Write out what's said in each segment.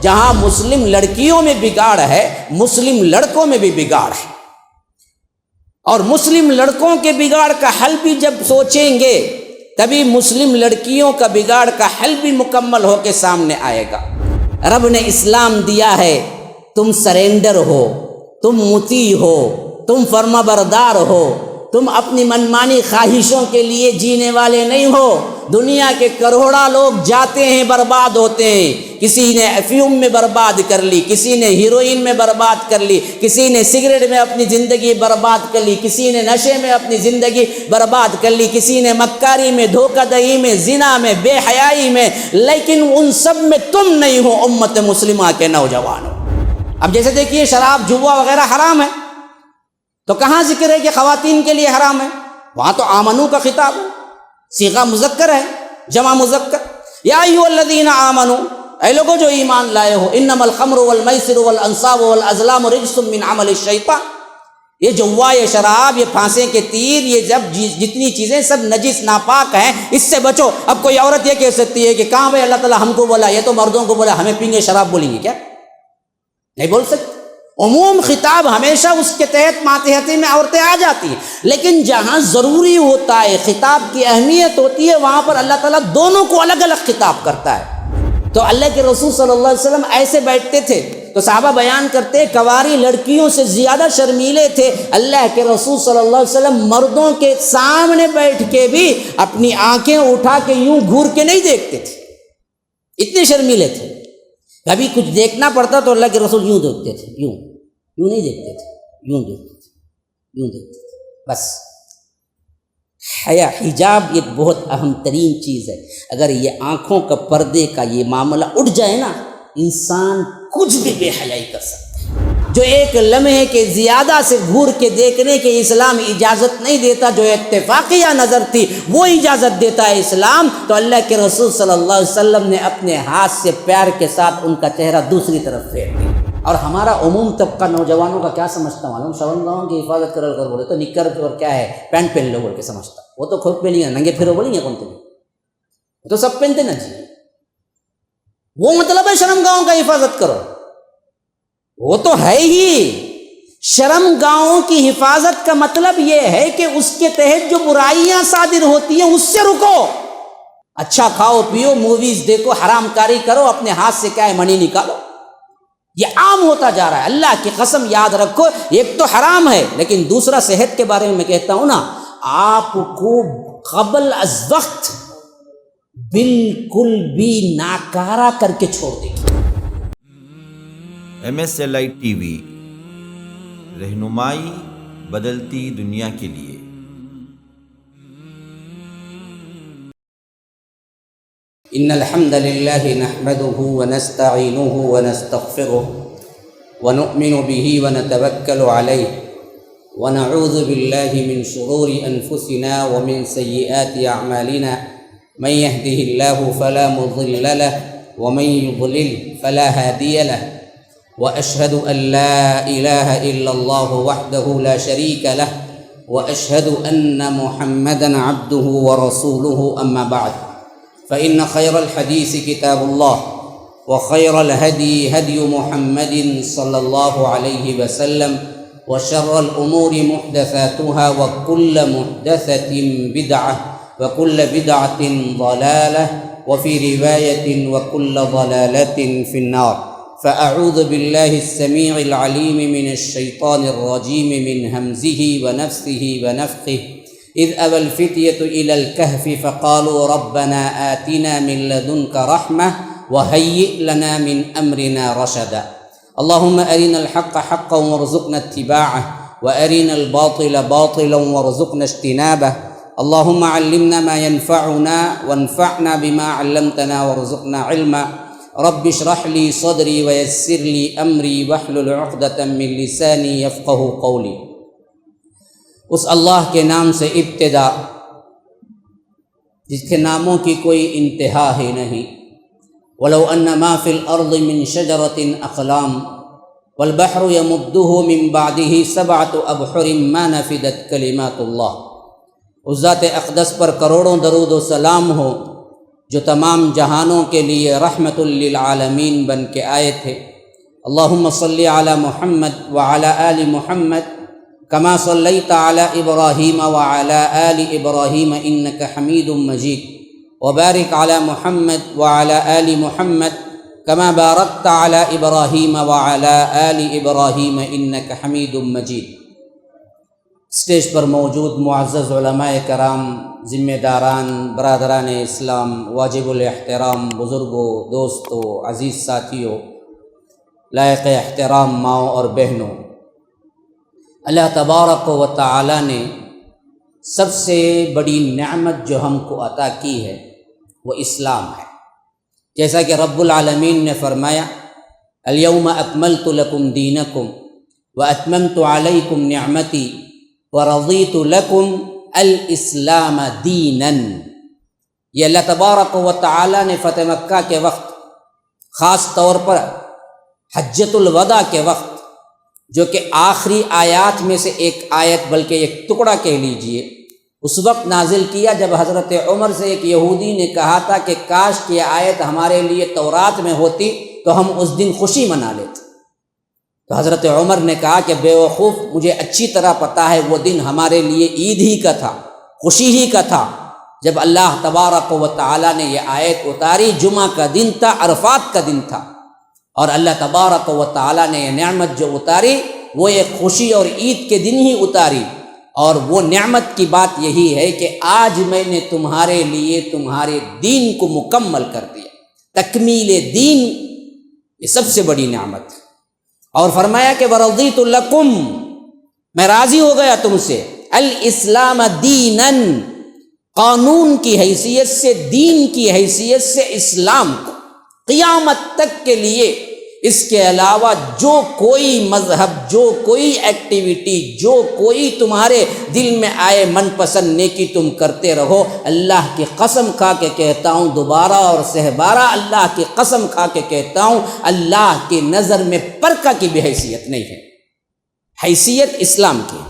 جہاں مسلم لڑکیوں میں بگاڑ ہے مسلم لڑکوں میں بھی بگاڑ ہے، اور مسلم لڑکوں کے بگاڑ کا حل بھی جب سوچیں گے تبھی مسلم لڑکیوں کا بگاڑ کا حل بھی مکمل ہو کے سامنے آئے گا۔ رب نے اسلام دیا ہے، تم سرینڈر ہو، تم مطیع ہو، تم فرما بردار ہو، تم اپنی منمانی خواہشوں کے لیے جینے والے نہیں ہو۔ دنیا کے کروڑا لوگ جاتے ہیں برباد ہوتے ہیں، کسی نے افیون میں برباد کر لی، کسی نے ہیروئن میں برباد کر لی، کسی نے سگریٹ میں اپنی زندگی برباد کر لی، کسی نے نشے میں اپنی زندگی برباد کر لی، کسی نے مکاری میں، دھوکہ دہی میں، زنا میں، بے حیائی میں، لیکن ان سب میں تم نہیں ہو امت مسلمہ کے نوجوانوں۔ اب جیسے دیکھیے شراب جوا وغیرہ حرام ہے، تو کہاں ذکر ہے کہ خواتین کے لیے حرام ہے؟ وہاں تو آمنو کا خطاب ہے، صیغہ مذکر ہے، جمع مذکر۔ یا ایھا الذین آمنو، اے لوگوں جو ایمان لائے ہو، انما الخمر والمیسر والانصاب والازلام رجس من عمل الشیطان، یہ جوا، یہ شراب، یہ پھانسے کے تیر، یہ جب جتنی چیزیں سب نجس ناپاک ہیں، اس سے بچو۔ اب کوئی عورت یہ کہہ سکتی ہے کہ کہاں بھائی اللہ تعالیٰ ہم کو بولا، یہ تو مردوں کو بولا، ہمیں پینگے شراب بولیں گے کیا؟ نہیں بول سکتے۔ عموم خطاب ہمیشہ اس کے تحت ماتحتی میں عورتیں آ جاتی ہیں، لیکن جہاں ضروری ہوتا ہے، خطاب کی اہمیت ہوتی ہے، وہاں پر اللہ تعالیٰ دونوں کو الگ الگ خطاب کرتا ہے۔ تو اللہ کے رسول صلی اللہ علیہ وسلم ایسے بیٹھتے تھے تو صحابہ بیان کرتے کواری لڑکیوں سے زیادہ شرمیلے تھے۔ اللہ کے رسول صلی اللہ علیہ وسلم مردوں کے سامنے بیٹھ کے بھی اپنی آنکھیں اٹھا کے یوں گھور کے نہیں دیکھتے تھے، اتنے شرمیلے تھے۔ کبھی کچھ دیکھنا پڑتا تو اللہ کے رسول یوں دیکھتے تھے، یوں نہیں دیکھتے تھے، یوں دیکھتے تھے، یوں دیکھتے تھے، بس۔ حیا، حجاب ایک بہت اہم ترین چیز ہے۔ اگر یہ آنکھوں کا پردے کا یہ معاملہ اٹھ جائے نا، انسان کچھ بھی بے حیائی کر سکتا ہے۔ جو ایک لمحے کے زیادہ سے گھور کے دیکھنے کے اسلام اجازت نہیں دیتا، جو اتفاقیہ نظر تھی وہ اجازت دیتا ہے اسلام، تو اللہ کے رسول صلی اللہ علیہ وسلم نے اپنے ہاتھ سے پیار کے ساتھ ان کا چہرہ دوسری طرف پھیر دیا۔ اور ہمارا عموم طبقہ نوجوانوں کا کیا سمجھتا معلوم؟ شرمگاہوں کی حفاظت کر بولے تو نکر اور کیا ہے، پینٹ پہن لو بول کے سمجھتا۔ وہ تو خود پہنیں گے، ننگے پھرو بولیں گے کون تمہیں؟ وہ تو سب پہنتے نا جی۔ وہ مطلب ہے شرمگاہوں کا حفاظت کرو، وہ تو ہے ہی۔ شرمگاہوں کی حفاظت کا مطلب یہ ہے کہ اس کے تحت جو برائیاں صادر ہوتی ہیں اس سے رکو۔ اچھا کھاؤ پیو، موویز دیکھو، حرام کاری کرو، اپنے ہاتھ سے کیا ہے منی نکالو، یہ عام ہوتا جا رہا ہے۔ اللہ کی قسم یاد رکھو، ایک تو حرام ہے، لیکن دوسرا صحت کے بارے میں کہتا ہوں نا، آپ کو قبل از وقت بالکل بھی ناکارہ کر کے چھوڑ دے گی۔ MSLI TV، رہنمائی بدلتی دنیا کے لیے۔ ان الحمد للہ نحمده ونستعینه ونستغفره ونؤمن به ونتوکل علیہ ونعوذ باللہ من شرور انفسنا ومن سیئات اعمالنا، من يهده الله فلا مضل له ومن يضلل فلا هادي له، وأشهد أن لا إله إلا الله وحده لا شريك له، وأشهد أن محمدًا عبده ورسوله، أما بعد، فإن خير الحديث كتاب الله، وخير الهدي هدي محمد صلى الله عليه وسلم، وشر الأمور محدثاتها، وكل محدثة بدعة، وكل بدعة ضلالة، وفي رواية وكل ضلالة في النار۔ فأعوذ بالله السميع العليم من الشيطان الرجيم من همزه ونفثه ونفخه، إذ أوى الفتية إلى الكهف فقالوا ربنا آتنا من لدنك رحمة وهيئ لنا من أمرنا رشدا، اللهم أرنا الحق حقا وارزقنا اتباعه، وأرنا الباطل باطلا وارزقنا اجتنابه، اللهم علمنا ما ينفعنا وانفعنا بما علمتنا وارزقنا علما، رب اشرح لي صدري ويسر لي أمري واحلل عقدة من لساني يفقهوا قولي۔ اس اللہ کے نام سے ابتدا جس کے ناموں کی کوئی انتہا ہی نہیں۔ ولو ان ما فی الارض من شجرة اقلام والبحر يمده من بعده سبعة ابحر ما نفدت کلمات اللہ۔ اس ذات اقدس پر کروڑوں درود و سلام ہو جو تمام جہانوں کے لیے رحمت للعالمین بن کے آئے تھے۔ اللہم صلی علی محمد وعلی آل محمد کما صلیت علی ابراہیم وعلی آل ابراہیم انک حمید مجید، وبارک علی محمد وعلی آل محمد کما بارکت علی ابراہیم وعلی آل ابراہیم انک حمید مجید۔ اسٹیج پر موجود معزز علماء کرام، ذمہ داران، برادران اسلام، واجب الاحترام بزرگوں، دوستوں، عزیز ساتھیوں، لائق احترام ماؤں اور بہنوں، اللہ تبارک و تعالی نے سب سے بڑی نعمت جو ہم کو عطا کی ہے وہ اسلام ہے۔ جیسا کہ رب العالمین نے فرمایا الیوم اکملت لکم دینکم واتممت علیکم نعمتی ورضیت لکم الاسلام دینا۔ یہ اللہ تبارک و تعالی نے فتح مکہ کے وقت، خاص طور پر حجۃ الوداع کے وقت، جو کہ آخری آیات میں سے ایک آیت بلکہ ایک ٹکڑا کہہ لیجئے، اس وقت نازل کیا جب حضرت عمر سے ایک یہودی نے کہا تھا کہ کاش کہ یہ آیت ہمارے لیے تورات میں ہوتی تو ہم اس دن خوشی منا لیتے۔ تو حضرت عمر نے کہا کہ بے وقوف، مجھے اچھی طرح پتہ ہے وہ دن ہمارے لیے عید ہی کا تھا، خوشی ہی کا تھا، جب اللہ تبارک و تعالی نے یہ آیت اتاری۔ جمعہ کا دن تھا، عرفات کا دن تھا، اور اللہ تبارک و تعالی نے یہ نعمت جو اتاری وہ ایک خوشی اور عید کے دن ہی اتاری۔ اور وہ نعمت کی بات یہی ہے کہ آج میں نے تمہارے لیے تمہارے دین کو مکمل کر دیا۔ تکمیل دین یہ سب سے بڑی نعمت ہے۔ اور فرمایا کہ ورضیت لکم، میں راضی ہو گیا تم سے، الاسلام دینا، قانون کی حیثیت سے، دین کی حیثیت سے اسلام کو قیامت تک کے لیے، اس کے علاوہ جو کوئی مذہب، جو کوئی ایکٹیویٹی، جو کوئی تمہارے دل میں آئے من پسند نیکی تم کرتے رہو، اللہ کی قسم کھا کے کہتا ہوں، دوبارہ اور سہبارہ اللہ کی قسم کھا کے کہتا ہوں، اللہ کی نظر میں پرکہ کی بھی حیثیت نہیں ہے، حیثیت اسلام کی۔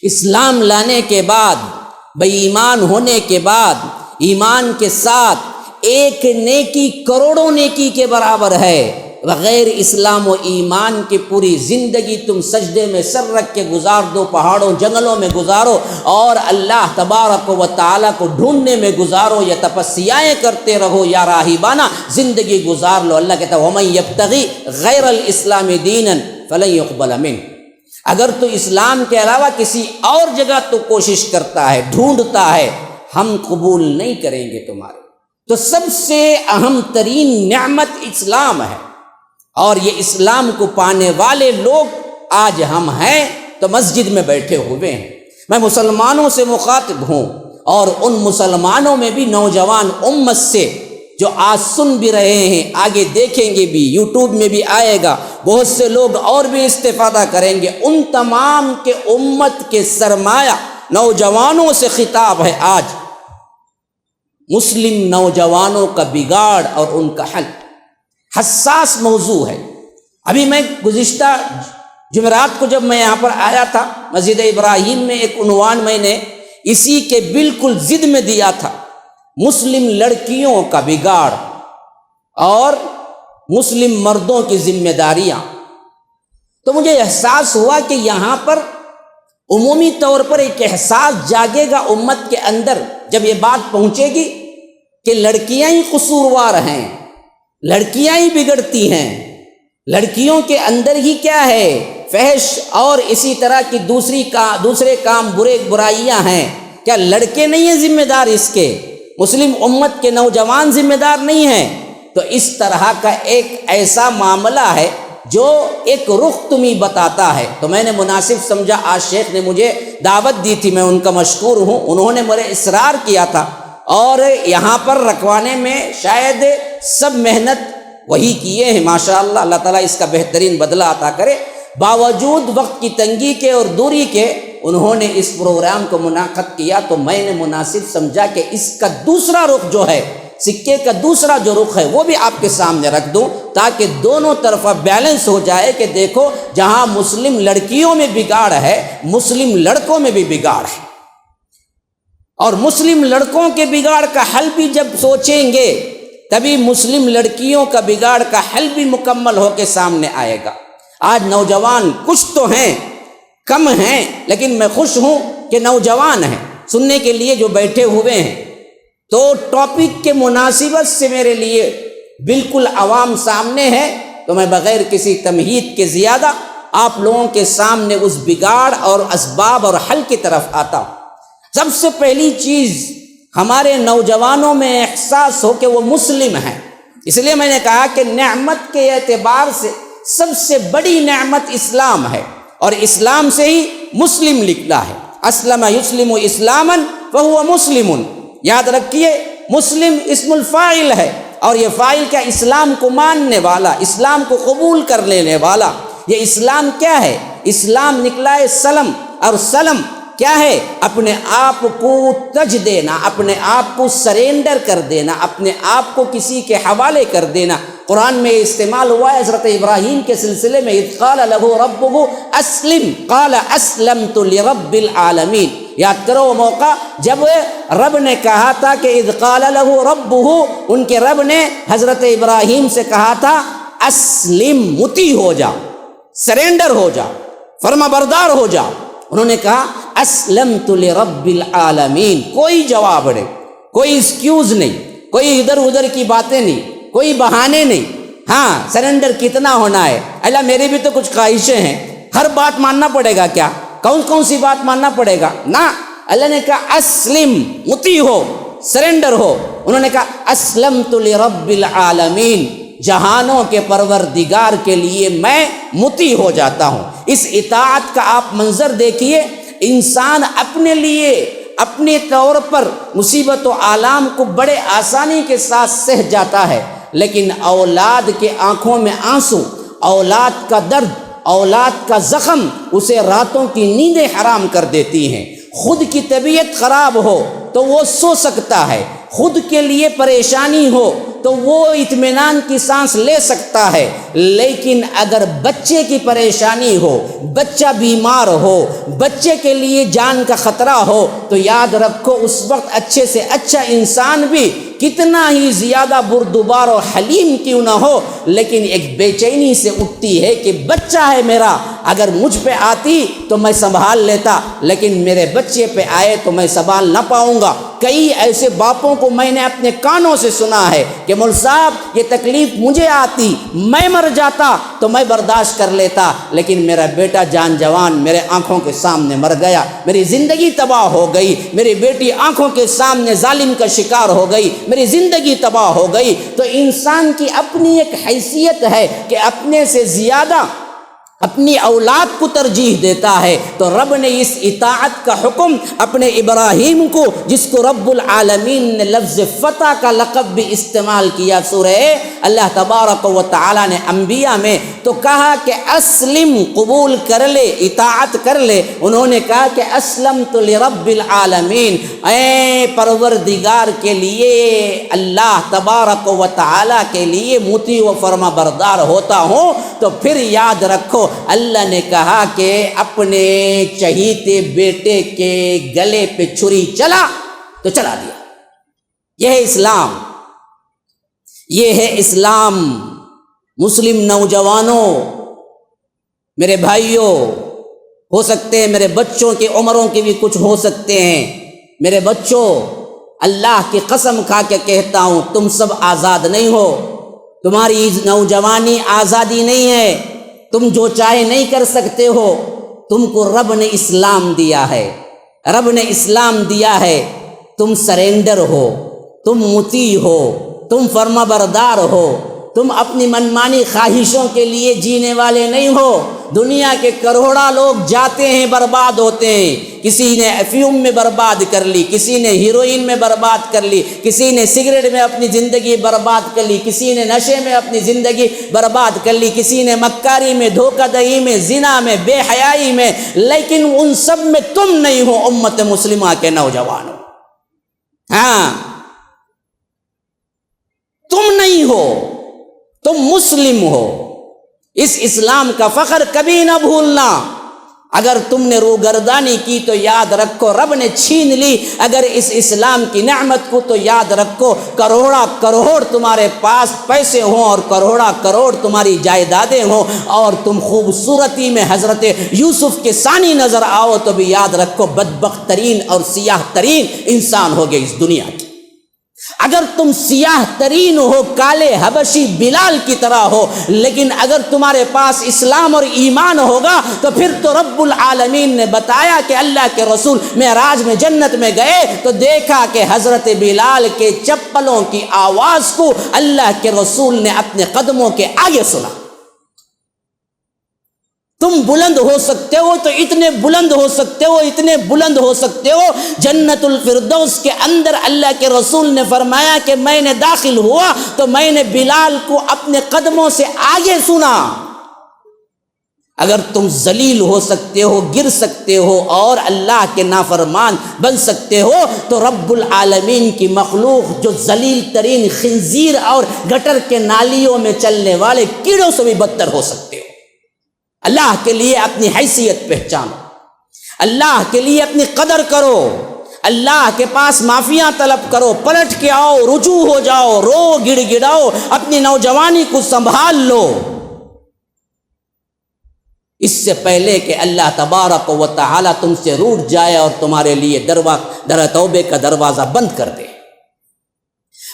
اسلام لانے کے بعد، بے ایمان ہونے کے بعد، ایمان کے ساتھ ایک نیکی کروڑوں نیکی کے برابر ہے۔ بغیر اسلام و ایمان کی پوری زندگی تم سجدے میں سر رکھ کے گزار دو، پہاڑوں جنگلوں میں گزارو، اور اللہ تبارک و تعالیٰ کو ڈھونڈنے میں گزارو، یا تپسیائیں کرتے رہو، یا راہبانہ زندگی گزار لو۔ اللہ کہتا ہے وَمَن يَبْتَغِي غَيْرَ الْإِسْلَامِ دِينًا فَلَن يُقْبَلَ مِنْهُ۔ اگر تو اسلام کے علاوہ کسی اور جگہ تو کوشش کرتا ہے، ڈھونڈتا ہے، ہم قبول نہیں کریں گے تمہارے۔ تو سب سے اہم ترین نعمت اسلام ہے، اور یہ اسلام کو پانے والے لوگ آج ہم ہیں تو مسجد میں بیٹھے ہوئے ہیں۔ میں مسلمانوں سے مخاطب ہوں، اور ان مسلمانوں میں بھی نوجوان امت سے جو آج سن بھی رہے ہیں، آگے دیکھیں گے بھی، یوٹیوب میں بھی آئے گا، بہت سے لوگ اور بھی استفادہ کریں گے، ان تمام کے امت کے سرمایہ نوجوانوں سے خطاب ہے آج۔ مسلم نوجوانوں کا بگاڑ اور ان کا حل حساس موضوع ہے۔ ابھی میں گزشتہ جمعرات کو جب میں یہاں پر آیا تھا، مسجد ابراہیم میں ایک عنوان میں نے اسی کے بالکل ضد میں دیا تھا، مسلم لڑکیوں کا بگاڑ اور مسلم مردوں کی ذمہ داریاں۔ تو مجھے احساس ہوا کہ یہاں پر عمومی طور پر ایک احساس جاگے گا امت کے اندر جب یہ بات پہنچے گی کہ لڑکیاں ہی قصوروار ہیں، لڑکیاں ہی بگڑتی ہیں، لڑکیوں کے اندر ہی کیا ہے، فحش اور اسی طرح کی دوسرے کام برائیاں ہیں۔ کیا لڑکے نہیں ہیں ذمہ دار اس کے؟ مسلم امت کے نوجوان ذمہ دار نہیں ہیں؟ تو اس طرح کا ایک ایسا معاملہ ہے جو ایک رخ تمہیں بتاتا ہے۔ تو میں نے مناسب سمجھا، آج شیخ نے مجھے دعوت دی تھی، میں ان کا مشکور ہوں، انہوں نے میرے اصرار کیا تھا، اور یہاں پر رکھوانے میں شاید سب محنت وہی کیے ہیں، ماشاءاللہ، اللہ تعالیٰ اس کا بہترین بدلہ عطا کرے۔ باوجود وقت کی تنگی کے اور دوری کے انہوں نے اس پروگرام کو منعقد کیا، تو میں نے مناسب سمجھا کہ اس کا دوسرا رخ جو ہے، سکے کا دوسرا جو رخ ہے، وہ بھی آپ کے سامنے رکھ دوں، تاکہ دونوں طرفہ بیلنس ہو جائے کہ دیکھو جہاں مسلم لڑکیوں میں بگاڑ ہے، مسلم لڑکوں میں بھی بگاڑ ہے۔ اور مسلم لڑکوں کے بگاڑ کا حل بھی جب سوچیں گے تبھی مسلم لڑکیوں کا بگاڑ کا حل بھی مکمل ہو کے سامنے آئے گا۔ آج نوجوان کچھ تو ہیں، کم ہیں، لیکن میں خوش ہوں کہ نوجوان ہیں سننے کے لیے جو بیٹھے ہوئے ہیں، تو ٹاپک کے مناسبت سے میرے لیے بالکل عوام سامنے ہے، تو میں بغیر کسی تمہید کے زیادہ آپ لوگوں کے سامنے اس بگاڑ اور اسباب اور حل کی طرف آتا ہوں۔ سب سے پہلی چیز ہمارے نوجوانوں میں احساس ہو کہ وہ مسلم ہیں۔ اس لیے میں نے کہا کہ نعمت کے اعتبار سے سب سے بڑی نعمت اسلام ہے، اور اسلام سے ہی مسلم نکلا ہے۔ اسلم یسلم اسلاما فہو مسلم، یاد رکھیے مسلم اسم الفاعل ہے، اور یہ فاعل کیا؟ اسلام کو ماننے والا، اسلام کو قبول کر لینے والا۔ یہ اسلام کیا ہے؟ اسلام نکلا ہے سلم، اور سلم کیا ہے؟ اپنے آپ کو تج دینا، اپنے آپ کو سرینڈر کر دینا، اپنے آپ کو کسی کے حوالے کر دینا۔ قرآن میں استعمال ہوا ہے حضرت ابراہیم کے سلسلے میں، اذ قال لہ ربہ اسلم قال اسلمت لرب العالمین۔ یاد کرو وہ موقع جب رب نے کہا تھا کہ اذ قال لہ ربہ، ان کے رب نے حضرت ابراہیم سے کہا تھا اسلم، مطیع ہو جا، سرینڈر ہو جا، فرما بردار ہو جا۔ انہوں نے کہا اسلمت لرب العالمین۔ کوئی جواب نہیں، کوئی ایکسکیوز نہیں، کوئی ادھر ادھر کی باتیں نہیں، کوئی بہانے نہیں۔ ہاں سرنڈر کتنا ہونا ہے؟ اللہ میری بھی تو کچھ خواہشیں ہیں، ہر بات ماننا پڑے گا کیا؟ کون سی بات ماننا پڑے گا؟ نہ، اللہ نے کہا اسلم، مطیع ہو، سرنڈر ہو۔ انہوں نے کہا اسلمت لرب العالمین، جہانوں کے پروردگار کے لیے میں مطیع ہو جاتا ہوں۔ اس اطاعت کا آپ منظر دیکھیے، انسان اپنے لیے اپنے طور پر مصیبت و آلام کو بڑے آسانی کے ساتھ سہ جاتا ہے، لیکن اولاد کے آنکھوں میں آنسو، اولاد کا درد، اولاد کا زخم اسے راتوں کی نیندیں حرام کر دیتی ہیں۔ خود کی طبیعت خراب ہو تو وہ سو سکتا ہے، خود کے لیے پریشانی ہو تو وہ اطمینان کی سانس لے سکتا ہے، لیکن اگر بچے کی پریشانی ہو، بچہ بیمار ہو، بچے کے لیے جان کا خطرہ ہو، تو یاد رکھو اس وقت اچھے سے اچھا انسان بھی کتنا ہی زیادہ بردبار اور حلیم کیوں نہ ہو، لیکن ایک بے چینی سے اٹھتی ہے کہ بچہ ہے میرا، اگر مجھ پہ آتی تو میں سنبھال لیتا، لیکن میرے بچے پہ آئے تو میں سنبھال نہ پاؤں گا۔ کئی ایسے باپوں کو میں نے اپنے کانوں سے سنا ہے کہ مول صاحب یہ تکلیف مجھے آتی، میں مر جاتا تو میں برداشت کر لیتا، لیکن میرا بیٹا جان جوان میرے آنکھوں کے سامنے مر گیا، میری زندگی تباہ ہو گئی، میری بیٹی آنکھوں کے سامنے ظالم کا شکار ہو گئی، میری زندگی تباہ ہو گئی۔ تو انسان کی اپنی ایک حیثیت ہے کہ اپنے سے زیادہ اپنی اولاد کو ترجیح دیتا ہے، تو رب نے اس اطاعت کا حکم اپنے ابراہیم کو، جس کو رب العالمین نے لفظ فتح کا لقب بھی استعمال کیا سورہ اللہ تبارک و تعالی نے انبیاء میں، تو کہا کہ اسلم، قبول کر لے، اطاعت کر لے۔ انہوں نے کہا کہ اسلمت لرب العالمین، اے پروردگار کے لیے، اللہ تبارک و تعالی کے لیے مطیع و فرما بردار ہوتا ہوں۔ تو پھر یاد رکھو اللہ نے کہا کہ اپنے چہیتے بیٹے کے گلے پہ چھری چلا تو چلا دیا۔ یہ ہے اسلام، یہ ہے اسلام۔ مسلم نوجوانوں، میرے بھائیوں، ہو سکتے ہیں میرے بچوں کی عمروں کے بھی کچھ ہو سکتے ہیں، میرے بچوں اللہ کی قسم کھا کے کہتا ہوں تم سب آزاد نہیں ہو، تمہاری نوجوانی آزادی نہیں ہے، تم جو چاہے نہیں کر سکتے ہو، تم کو رب نے اسلام دیا ہے، رب نے اسلام دیا ہے، تم سرینڈر ہو، تم مطیع ہو، تم فرما بردار ہو، تم اپنی منمانی خواہشوں کے لیے جینے والے نہیں ہو۔ دنیا کے کروڑا لوگ جاتے ہیں برباد ہوتے ہیں، کسی نے افیون میں برباد کر لی، کسی نے ہیروئن میں برباد کر لی، کسی نے سگریٹ میں اپنی زندگی برباد کر لی، کسی نے نشے میں اپنی زندگی برباد کر لی، کسی نے مکاری میں، دھوکہ دہی میں، زنا میں، بے حیائی میں، لیکن ان سب میں تم نہیں ہو امت مسلمہ کے نوجوانوں۔ ہاں تم نہیں ہو، تم مسلم ہو۔ اس اسلام کا فخر کبھی نہ بھولنا۔ اگر تم نے روگردانی کی تو یاد رکھو رب نے چھین لی، اگر اس اسلام کی نعمت کو تو یاد رکھو کروڑا کروڑ تمہارے پاس پیسے ہوں اور کروڑا کروڑ تمہاری جائیدادیں ہوں اور تم خوبصورتی میں حضرت یوسف کے ثانی نظر آؤ تو بھی یاد رکھو بدبخت ترین اور سیاہ ترین انسان ہوگے اس دنیا کی۔ اگر تم سیاہ ترین ہو، کالے حبشی بلال کی طرح ہو، لیکن اگر تمہارے پاس اسلام اور ایمان ہوگا تو پھر تو رب العالمین نے بتایا کہ اللہ کے رسول معراج میں جنت میں گئے تو دیکھا کہ حضرت بلال کے چپلوں کی آواز کو اللہ کے رسول نے اپنے قدموں کے آگے سنا۔ تم بلند ہو سکتے ہو تو اتنے بلند ہو سکتے ہو، اتنے بلند ہو سکتے ہو، جنت الفردوس کے اندر اللہ کے رسول نے فرمایا کہ میں نے داخل ہوا تو میں نے بلال کو اپنے قدموں سے آگے سنا۔ اگر تم ذلیل ہو سکتے ہو، گر سکتے ہو اور اللہ کے نافرمان بن سکتے ہو تو رب العالمین کی مخلوق جو ذلیل ترین خنزیر اور گٹر کے نالیوں میں چلنے والے کیڑوں سے بھی بدتر ہو سکتے ہو۔ اللہ کے لیے اپنی حیثیت پہچانو، اللہ کے لیے اپنی قدر کرو، اللہ کے پاس معافیاں طلب کرو، پلٹ کے آؤ، رجوع ہو جاؤ، رو گڑ گڑاؤ، اپنی نوجوانی کو سنبھال لو، اس سے پہلے کہ اللہ تبارک و تعالی تم سے روٹھ جائے اور تمہارے لیے در توبے کا دروازہ بند کر دے۔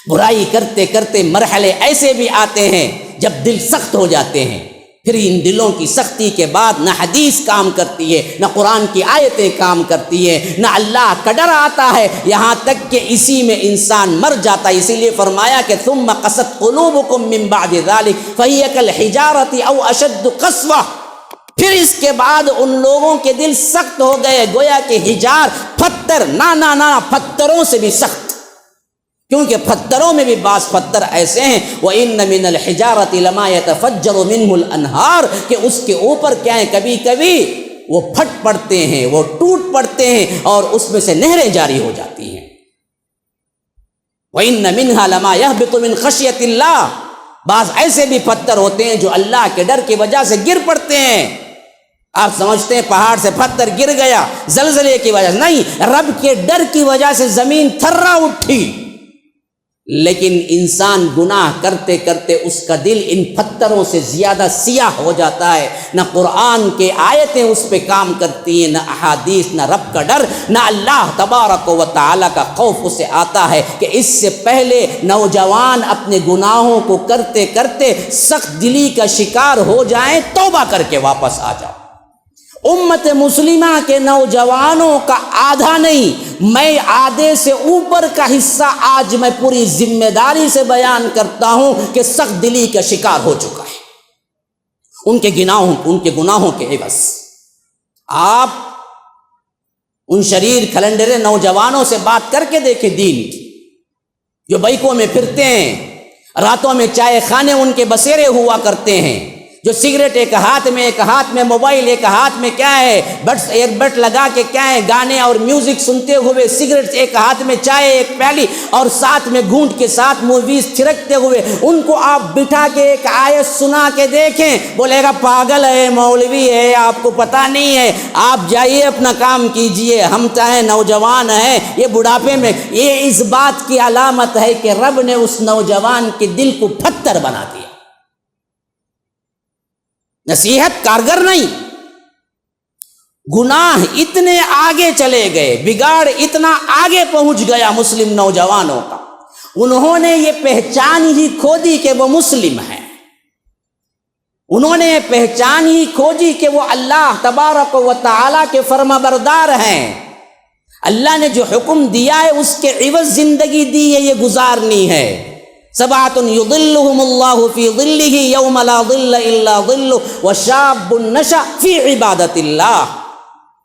برائی کرتے کرتے مرحلے ایسے بھی آتے ہیں جب دل سخت ہو جاتے ہیں، پھر ان دلوں کی سختی کے بعد نہ حدیث کام کرتی ہے، نہ قرآن کی آیتیں کام کرتی ہے، نہ اللہ کا ڈر آتا ہے، یہاں تک کہ اسی میں انسان مر جاتا ہے۔ اسی لیے فرمایا کہ ثم قست قلوبکم من بعد ذلک فہی کالحجارۃ او اشد قسوہ، پھر اس کے بعد ان لوگوں کے دل سخت ہو گئے گویا کہ حجار، پتھر، نہ پتھروں سے بھی سخت، کیونکہ پتھروں میں بھی بعض پتھر ایسے ہیں وَإِنَّ مِنَ الْحِجَارَةِ لَمَا يَتَفَجَّرُ مِنْهُ الْأَنْهَارُ کہ اس کے اوپر کیا ہے کبھی کبھی وہ پھٹ پڑتے ہیں، وہ ٹوٹ پڑتے ہیں اور اس میں سے نہریں جاری ہو جاتی ہیں۔ وَإِنَّ مِنْهَا لَمَا يَهْبِطُ مِنْ خَشْيَةِ اللَّهِ بعض ایسے بھی پتھر ہوتے ہیں جو اللہ کے ڈر کی وجہ سے گر پڑتے ہیں۔ آپ سمجھتے ہیں پہاڑ سے پتھر گر گیا زلزلے کی وجہ سے، نہیں، رب کے ڈر کی وجہ سے زمین تھرا اٹھی، لیکن انسان گناہ کرتے کرتے اس کا دل ان پتھروں سے زیادہ سیاہ ہو جاتا ہے، نہ قرآن کے آیتیں اس پہ کام کرتی ہیں، نہ احادیث، نہ رب کا ڈر، نہ اللہ تبارک و تعالی کا خوف اسے آتا ہے کہ اس سے پہلے نوجوان اپنے گناہوں کو کرتے کرتے سخت دلی کا شکار ہو جائیں، توبہ کر کے واپس آ جاؤ۔ امت مسلمہ کے نوجوانوں کا آدھا نہیں، میں آدھے سے اوپر کا حصہ آج میں پوری ذمہ داری سے بیان کرتا ہوں کہ سخت دلی کا شکار ہو چکا ہے ان کے گناہوں کے عوض۔ آپ ان شریر کھلنڈرے نوجوانوں سے بات کر کے دیکھیں دین کی، جو بائکوں میں پھرتے ہیں، راتوں میں چائے خانے ان کے بسیرے ہوا کرتے ہیں، جو سگریٹ ایک ہاتھ میں موبائل، ایک ہاتھ میں کیا ہے بڈس ایئر بڈ لگا کے کیا ہے گانے اور میوزک سنتے ہوئے، سگریٹ ایک ہاتھ میں، چائے ایک پیالی اور ساتھ میں گھونٹ کے ساتھ موویز تھرکتے ہوئے، ان کو آپ بٹھا کے ایک آیت سنا کے دیکھیں، بولے گا پاگل ہے، مولوی ہے، آپ کو پتہ نہیں ہے، آپ جائیے اپنا کام کیجئے، ہم چاہے نوجوان ہیں، یہ بڑھاپے میں، یہ اس بات کی علامت ہے کہ رب نے اس نوجوان کے دل کو پتھر بنا دیا۔ نصیحت کارگر نہیں، گناہ اتنے آگے چلے گئے، بگاڑ اتنا آگے پہنچ گیا مسلم نوجوانوں کا، انہوں نے یہ پہچان ہی کھو دی کہ وہ مسلم ہیں، انہوں نے پہچان ہی کھوجی کہ وہ اللہ تبارک و تعالی کے فرما بردار ہیں، اللہ نے جو حکم دیا ہے اس کے عوض زندگی دی ہے، یہ گزارنی ہے۔ سبعۃ یظلهم اللہ فی ظلہ یوم لا ظل الا ظلہ وشاب نشأ فی عبادۃ اللہ۔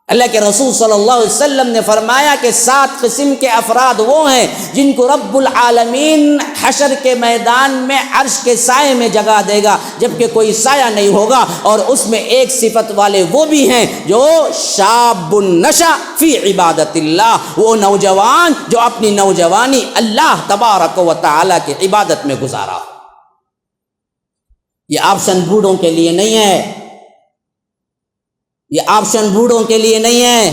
اللہ کے رسول صلی اللہ علیہ وسلم نے فرمایا کہ 7 قسم کے افراد وہ ہیں جن کو رب العالمین حشر کے میدان میں عرش کے سائے میں جگہ دے گا جبکہ کوئی سایہ نہیں ہوگا، اور اس میں ایک صفت والے وہ بھی ہیں جو شاب نشأ فی عبادت اللہ، وہ نوجوان جو اپنی نوجوانی اللہ تبارک و تعالی کی عبادت میں گزارا۔ یہ آپشن بوڑھوں کے لیے نہیں ہے، یہ آپشن بوڑھوں کے لیے نہیں ہے،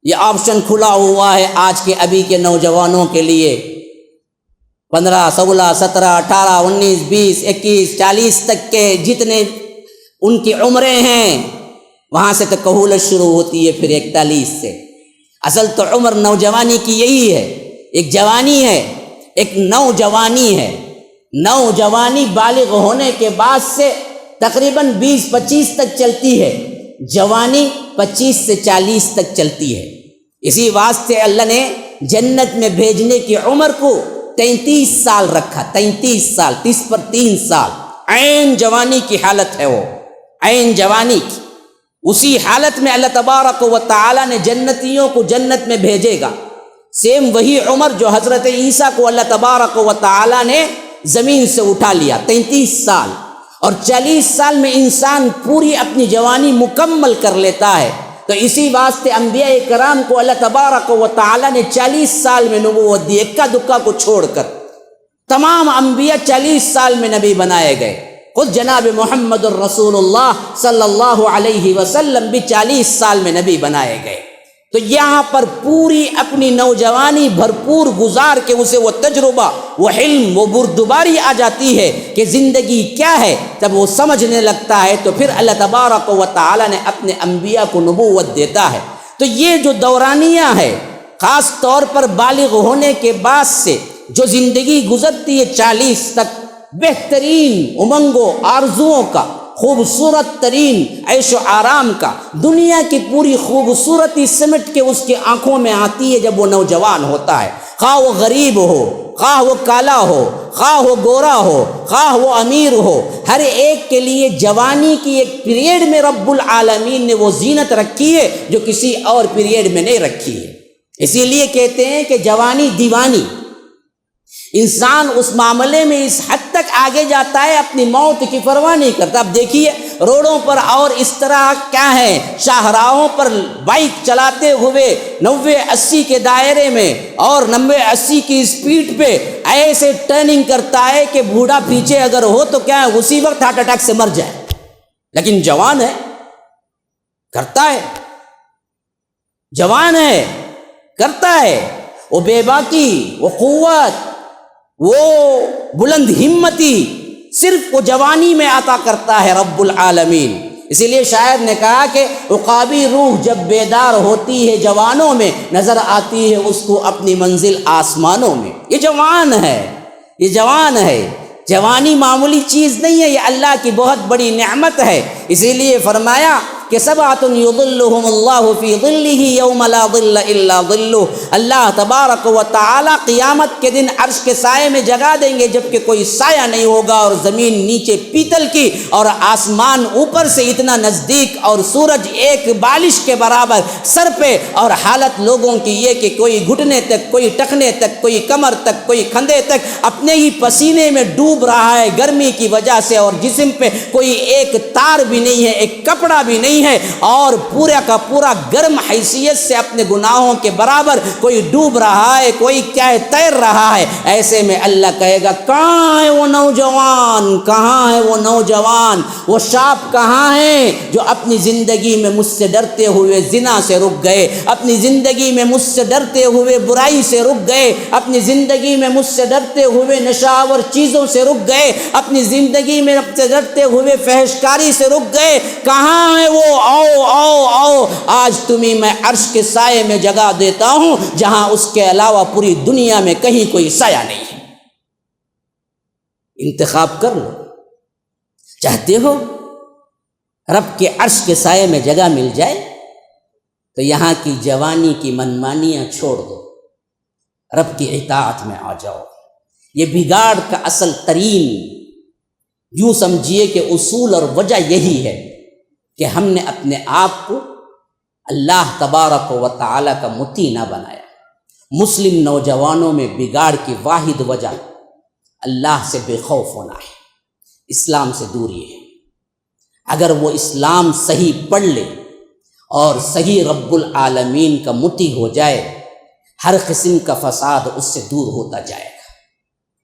یہ آپشن کھلا ہوا ہے آج کے ابھی کے نوجوانوں کے لیے۔ 15 16 17 18 19 20 21 40 تک کے جتنے ان کی عمریں ہیں، وہاں سے تو کہولت شروع ہوتی ہے پھر 41 سے۔ اصل تو عمر نوجوانی کی یہی ہے، ایک جوانی ہے، ایک نوجوانی ہے۔ نوجوانی بالغ ہونے کے بعد سے تقریباً 20-25 تک چلتی ہے، جوانی 25 سے 40 تک چلتی ہے۔ اسی واسطے اللہ نے جنت میں بھیجنے کی عمر کو 33 سال رکھا، 33 سال، 30 پر 3 سال، عین جوانی کی حالت ہے وہ، عین جوانی کی۔ اسی حالت میں اللہ تبارک و تعالی نے جنتیوں کو جنت میں بھیجے گا۔ سیم وہی عمر جو حضرت عیسیٰ کو اللہ تبارک و تعالی نے زمین سے اٹھا لیا، 33 سال، اور 40 سال میں انسان پوری اپنی جوانی مکمل کر لیتا ہے۔ تو اسی واسطے انبیاء کرام کو اللہ تبارک و تعالی نے 40 سال میں نبوت دی، اکا دکا کو چھوڑ کر تمام انبیاء 40 سال میں نبی بنائے گئے۔ خود جناب محمد الرسول اللہ صلی اللہ علیہ وسلم بھی 40 سال میں نبی بنائے گئے۔ تو یہاں پر پوری اپنی نوجوانی بھرپور گزار کے اسے وہ تجربہ، وہ علم، وہ بردباری آ جاتی ہے کہ زندگی کیا ہے۔ جب وہ سمجھنے لگتا ہے تو پھر اللہ تبارک و تعالی نے اپنے انبیاء کو نبوت دیتا ہے۔ تو یہ جو دورانیہ ہے، خاص طور پر بالغ ہونے کے بعد سے جو زندگی گزرتی ہے 40 تک، بہترین امنگوں آرزوؤں کا، خوبصورت ترین عیش و آرام کا، دنیا کی پوری خوبصورتی سمٹ کے اس کی آنکھوں میں آتی ہے جب وہ نوجوان ہوتا ہے، خواہ وہ غریب ہو، خواہ وہ کالا ہو، خواہ وہ گورا ہو، خواہ وہ امیر ہو، ہر ایک کے لیے جوانی کی ایک پیریڈ میں رب العالمین نے وہ زینت رکھی ہے جو کسی اور پیریڈ میں نہیں رکھی ہے۔ اسی لیے کہتے ہیں کہ جوانی دیوانی، انسان اس معاملے میں اس حد تک آگے جاتا ہے اپنی موت کی پرواہ نہیں کرتا۔ اب دیکھیے روڈوں پر اور اس طرح کیا ہے، شاہراہوں پر بائک چلاتے ہوئے 90-80 کے دائرے میں اور 90-80 کی اسپیڈ پہ ایسے ٹرننگ کرتا ہے کہ بوڑھا پیچھے اگر ہو تو کیا ہے اسی وقت ہارٹ اٹیک سے مر جائے، لیکن جوان ہے کرتا ہے، جوان ہے کرتا ہے، وہ بے باکی، وہ قوت، وہ بلند ہمتی صرف وہ جوانی میں عطا کرتا ہے رب العالمین۔ اسی لیے شاعر نے کہا کہ عقابی روح جب بیدار ہوتی ہے جوانوں میں، نظر آتی ہے اس کو اپنی منزل آسمانوں میں۔ یہ جوان ہے، یہ جوان ہے، جوانی معمولی چیز نہیں ہے، یہ اللہ کی بہت بڑی نعمت ہے۔ اسی لیے فرمایا کہ سبعۃ یظلھم اللہ فی ظلہ یوم لا ظل الا ظلہ، اللہ تبارک و تعالی قیامت کے دن عرش کے سائے میں جگا دیں گے جبکہ کوئی سایہ نہیں ہوگا، اور زمین نیچے پیتل کی اور آسمان اوپر سے اتنا نزدیک اور سورج ایک بالش کے برابر سر پہ، اور حالت لوگوں کی یہ کہ کوئی گھٹنے تک، کوئی ٹخنے تک، کوئی کمر تک، کوئی کندھے تک اپنے ہی پسینے میں ڈوب رہا ہے گرمی کی وجہ سے، اور جسم پہ کوئی ایک تار بھی نہیں ہے، ایک کپڑا بھی نہیں ہے، اور پورا کا پورا گرم حیثیت سے اپنے گناہوں کے برابر کوئی ڈوب رہا ہے، کوئی کیا ہے تیر رہا ہے۔ ایسے میں اللہ کہے گا کہاں ہے وہ نوجوان، کہاں ہے وہ نوجوان، وہ شاب کہاں ہیں جو اپنی زندگی میں مجھ سے ڈرتے ہوئے زنا سے رک گئے، اپنی زندگی میں مجھ سے ڈرتے ہوئے برائی سے رک گئے، اپنی زندگی میں مجھ سے ڈرتے ہوئے نشاور چیزوں سے رک گئے، اپنی زندگی میں مجھ سے ڈرتے ہوئے فحشکاری سے رک گئے، کہاں ہے وہ؟ آؤ آؤ آؤ، آج تمہیں میں عرش کے سائے میں جگہ دیتا ہوں جہاں اس کے علاوہ پوری دنیا میں کہیں کوئی سایہ نہیں ہے۔ انتخاب کر لو، چاہتے ہو رب کے عرش کے سائے میں جگہ مل جائے تو یہاں کی جوانی کی منمانیاں چھوڑ دو، رب کی اطاعت میں آ جاؤ۔ یہ بگاڑ کا اصل ترین یوں سمجھیے کہ اصول اور وجہ یہی ہے کہ ہم نے اپنے آپ کو اللہ تبارک و تعالی کا مطیع نہ بنایا۔ مسلم نوجوانوں میں بگاڑ کی واحد وجہ اللہ سے بے خوف ہونا ہے، اسلام سے دوری ہے۔ اگر وہ اسلام صحیح پڑھ لے اور صحیح رب العالمین کا مطیع ہو جائے، ہر قسم کا فساد اس سے دور ہوتا جائے گا۔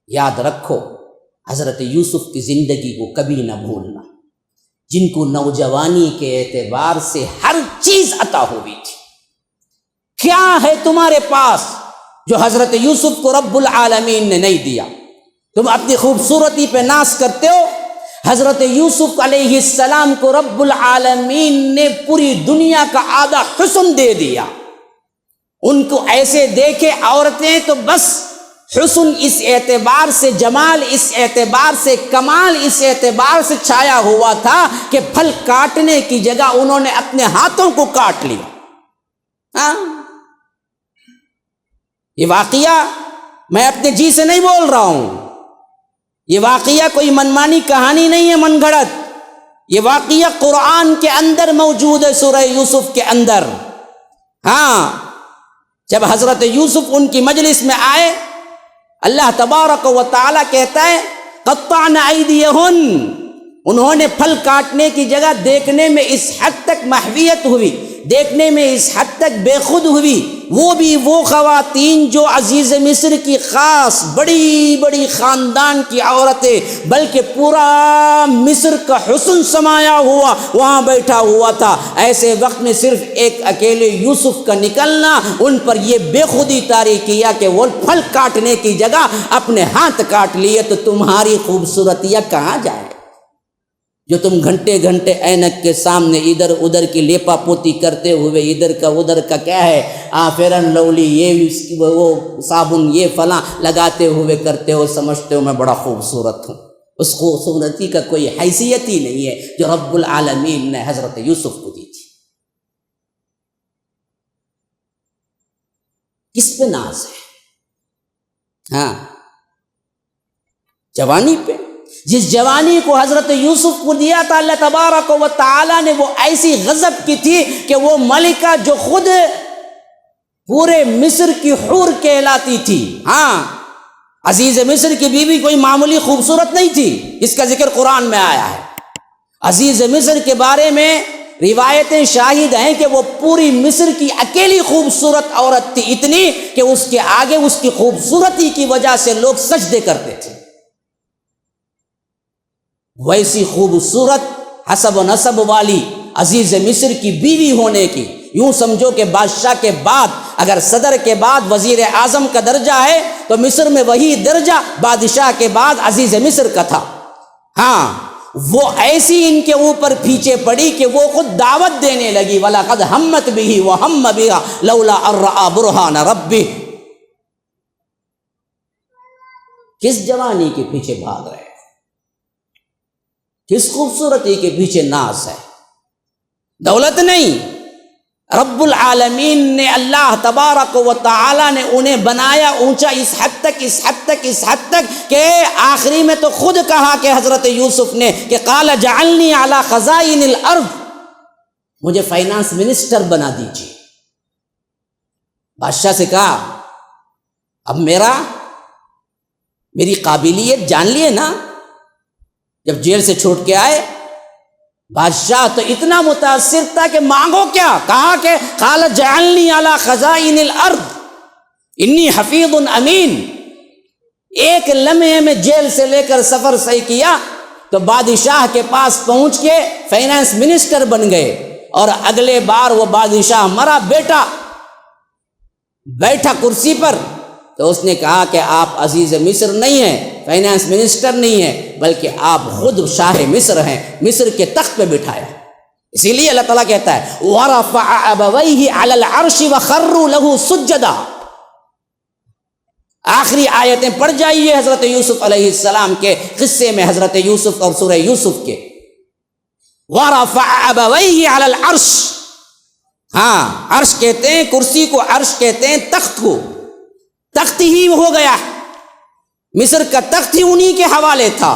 یاد رکھو، حضرت یوسف کی زندگی کو کبھی نہ بھولنا۔ جن کو نوجوانی کے اعتبار سے ہر چیز عطا ہوئی تھی. کیا ہے تمہارے پاس جو حضرت یوسف کو رب العالمین نے نہیں دیا؟ تم اپنی خوبصورتی پہ ناز کرتے ہو. حضرت یوسف علیہ السلام کو رب العالمین نے پوری دنیا کا آدھا حسن دے دیا. ان کو ایسے دیکھے عورتیں تو بس حسن اس اعتبار سے، جمال اس اعتبار سے، کمال اس اعتبار سے چھایا ہوا تھا کہ پھل کاٹنے کی جگہ انہوں نے اپنے ہاتھوں کو کاٹ لیا. ہاں، یہ واقعہ میں اپنے جی سے نہیں بول رہا ہوں. یہ واقعہ کوئی منمانی کہانی نہیں ہے، من گھڑت. یہ واقعہ قرآن کے اندر موجود ہے، سورہ یوسف کے اندر. ہاں، جب حضرت یوسف ان کی مجلس میں آئے، اللہ تبارک و تعالی کہتا ہے قطعنا ایدیہن، انہوں نے پھل کاٹنے کی جگہ دیکھنے میں اس حد تک محویت ہوئی، دیکھنے میں اس حد تک بے خود ہوئی. وہ بھی وہ خواتین جو عزیز مصر کی خاص بڑی بڑی خاندان کی عورتیں، بلکہ پورا مصر کا حسن سمایا ہوا وہاں بیٹھا ہوا تھا. ایسے وقت میں صرف ایک اکیلے یوسف کا نکلنا ان پر یہ بے خودی طاری کیا کہ وہ پھل کاٹنے کی جگہ اپنے ہاتھ کاٹ لیے. تو تمہاری خوبصورتیاں کہاں جائے جو تم گھنٹے گھنٹے اینک کے سامنے ادھر ادھر کی لیپا پوتی کرتے ہوئے ادھر کا کیا ہے فیرن لولی، یہ وہ صابن، یہ فلاں لگاتے ہوئے کرتے ہو، سمجھتے ہو میں بڑا خوبصورت ہوں. اس خوبصورتی کا کوئی حیثیت ہی نہیں ہے جو رب العالمین نے حضرت یوسف کو دی تھی. کس پہ ناز ہے؟ ہاں، جوانی پہ. جس جوانی کو حضرت یوسف کو دیا تھا اللہ تبارک و تعالی نے، وہ ایسی غضب کی تھی کہ وہ ملکہ جو خود پورے مصر کی حور کہلاتی تھی. ہاں، عزیز مصر کی بیوی کوئی معمولی خوبصورت نہیں تھی، اس کا ذکر قرآن میں آیا ہے. عزیز مصر کے بارے میں روایتیں شاہد ہیں کہ وہ پوری مصر کی اکیلی خوبصورت عورت تھی، اتنی کہ اس کے آگے اس کی خوبصورتی کی وجہ سے لوگ سجدے کرتے تھے. ویسی خوبصورت حسب و نسب والی عزیز مصر کی بیوی ہونے کی، یوں سمجھو کہ بادشاہ کے بعد، اگر صدر کے بعد وزیر اعظم کا درجہ ہے تو مصر میں وہی درجہ بادشاہ کے بعد عزیز مصر کا تھا. ہاں، وہ ایسی ان کے اوپر پیچھے پڑی کہ وہ خود دعوت دینے لگی وَلَقَدْ هَمَّتْ بِهِ وَهَمَّ بِهَا لَوْلَا أَن رَأَىٰ بُرْهَانَ رَبِّهِ. کس جوانی کے پیچھے بھاگ رہے ہیں؟ کس خوبصورتی کے پیچھے ناز ہے؟ دولت نہیں، رب العالمین نے، اللہ تبارک و تعالی نے انہیں بنایا اونچا اس حد تک کہ آخری میں تو خود کہا کہ حضرت یوسف نے کہ قال جعلنی علی خزائن الارض، مجھے فائنانس منسٹر بنا دیجیے. بادشاہ سے کہا اب میری قابلیت جان لیے نا. جب جیل سے چھوٹ کے آئے بادشاہ تو اتنا متاثر تھا کہ مانگو کیا، کہا کہ قال جعلنی علی خزائن الارض انی حفیظ امین. ایک لمحے میں جیل سے لے کر سفر صحیح کیا تو بادشاہ کے پاس پہنچ کے فائنانس منسٹر بن گئے. اور اگلے بار وہ بادشاہ مرا، بیٹھا کرسی پر، تو اس نے کہا کہ آپ عزیز مصر نہیں ہیں، فائنانس منسٹر نہیں ہیں، بلکہ آپ خود شاہ مصر ہیں، مصر کے تخت پہ بٹھایا. اسی لیے اللہ تعالیٰ کہتا ہے وَرَفَعَ أَبَوَيْهِ عَلَى الْعَرْشِ وَخَرُّوا لَهُ سُجَّدًا. آخری آیتیں پڑھ جائیے حضرت یوسف علیہ السلام کے قصے میں، حضرت یوسف اور سورہ یوسف کے. وَرَفَعَ أَبَوَيْهِ عَلَى الْعَرْشِ، ہاں، عرش کہتے ہیں کرسی کو، عرش کہتے ہیں تخت کو. تخت ہی ہو گیا، مصر کا تخت ہی انہی کے حوالے تھا.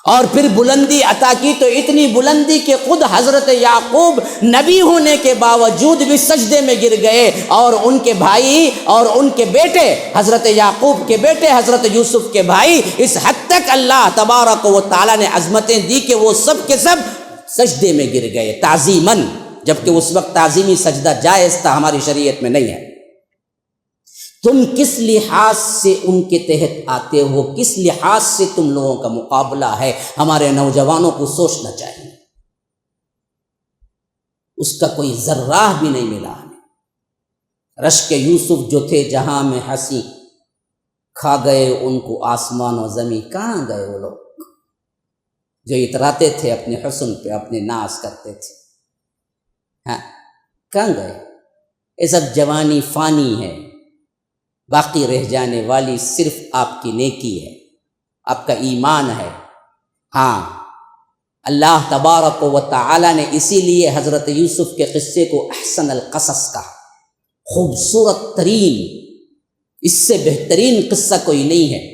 اور پھر بلندی عطا کی تو اتنی بلندی کہ خود حضرت یعقوب نبی ہونے کے باوجود بھی سجدے میں گر گئے، اور ان کے بھائی اور ان کے بیٹے، حضرت یعقوب کے بیٹے حضرت یوسف کے بھائی، اس حد تک اللہ تبارک و تعالیٰ نے عظمتیں دی کہ وہ سب کے سب سجدے میں گر گئے تعظیماً، جبکہ اس وقت تعظیمی سجدہ جائز تھا، ہماری شریعت میں نہیں ہے. تم کس لحاظ سے ان کے تحت آتے ہو، کس لحاظ سے تم لوگوں کا مقابلہ ہے، ہمارے نوجوانوں کو سوچنا چاہیے. اس کا کوئی ذرہ بھی نہیں ملا ہمیں۔ رشک یوسف جو تھے جہاں میں ہنسی، کھا گئے ان کو آسمان و زمین۔ کہاں گئے وہ لوگ جو اتراتے تھے اپنے حسن پہ، اپنے ناز کرتے تھے؟ ہاں، کہاں گئے؟ یہ سب جوانی فانی ہے، باقی رہ جانے والی صرف آپ کی نیکی ہے، آپ کا ایمان ہے۔ ہاں، اللہ تبارک و تعالی نے اسی لیے حضرت یوسف کے قصے کو احسن القصص کہا، خوبصورت ترین، اس سے بہترین قصہ کوئی نہیں ہے۔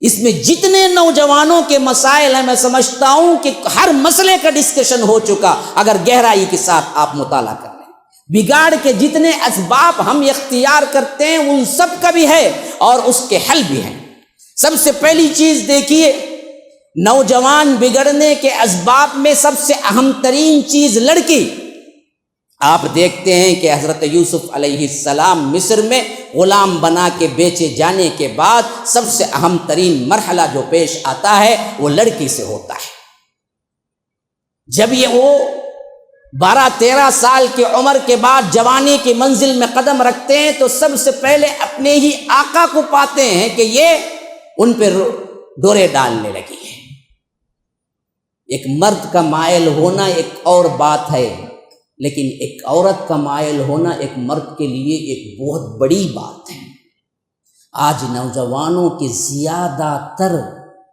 اس میں جتنے نوجوانوں کے مسائل ہیں، میں سمجھتا ہوں کہ ہر مسئلے کا ڈسکشن ہو چکا اگر گہرائی کے ساتھ آپ مطالعہ کر لیں۔ بگاڑ کے جتنے اسباب ہم اختیار کرتے ہیں ان سب کا بھی ہے اور اس کے حل بھی ہیں۔ سب سے پہلی چیز دیکھیے، نوجوان بگڑنے کے اسباب میں سب سے اہم ترین چیز لڑکی۔ آپ دیکھتے ہیں کہ حضرت یوسف علیہ السلام مصر میں غلام بنا کے بیچے جانے کے بعد سب سے اہم ترین مرحلہ جو پیش آتا ہے وہ لڑکی سے ہوتا ہے۔ جب یہ وہ 12-13 سال کی عمر کے بعد جوانی کی منزل میں قدم رکھتے ہیں تو سب سے پہلے اپنے ہی آقا کو پاتے ہیں کہ یہ ان پہ ڈورے ڈالنے لگی ہے۔ ایک مرد کا مائل ہونا ایک اور بات ہے، لیکن ایک عورت کا مائل ہونا ایک مرد کے لیے ایک بہت بڑی بات ہے۔ آج نوجوانوں کے زیادہ تر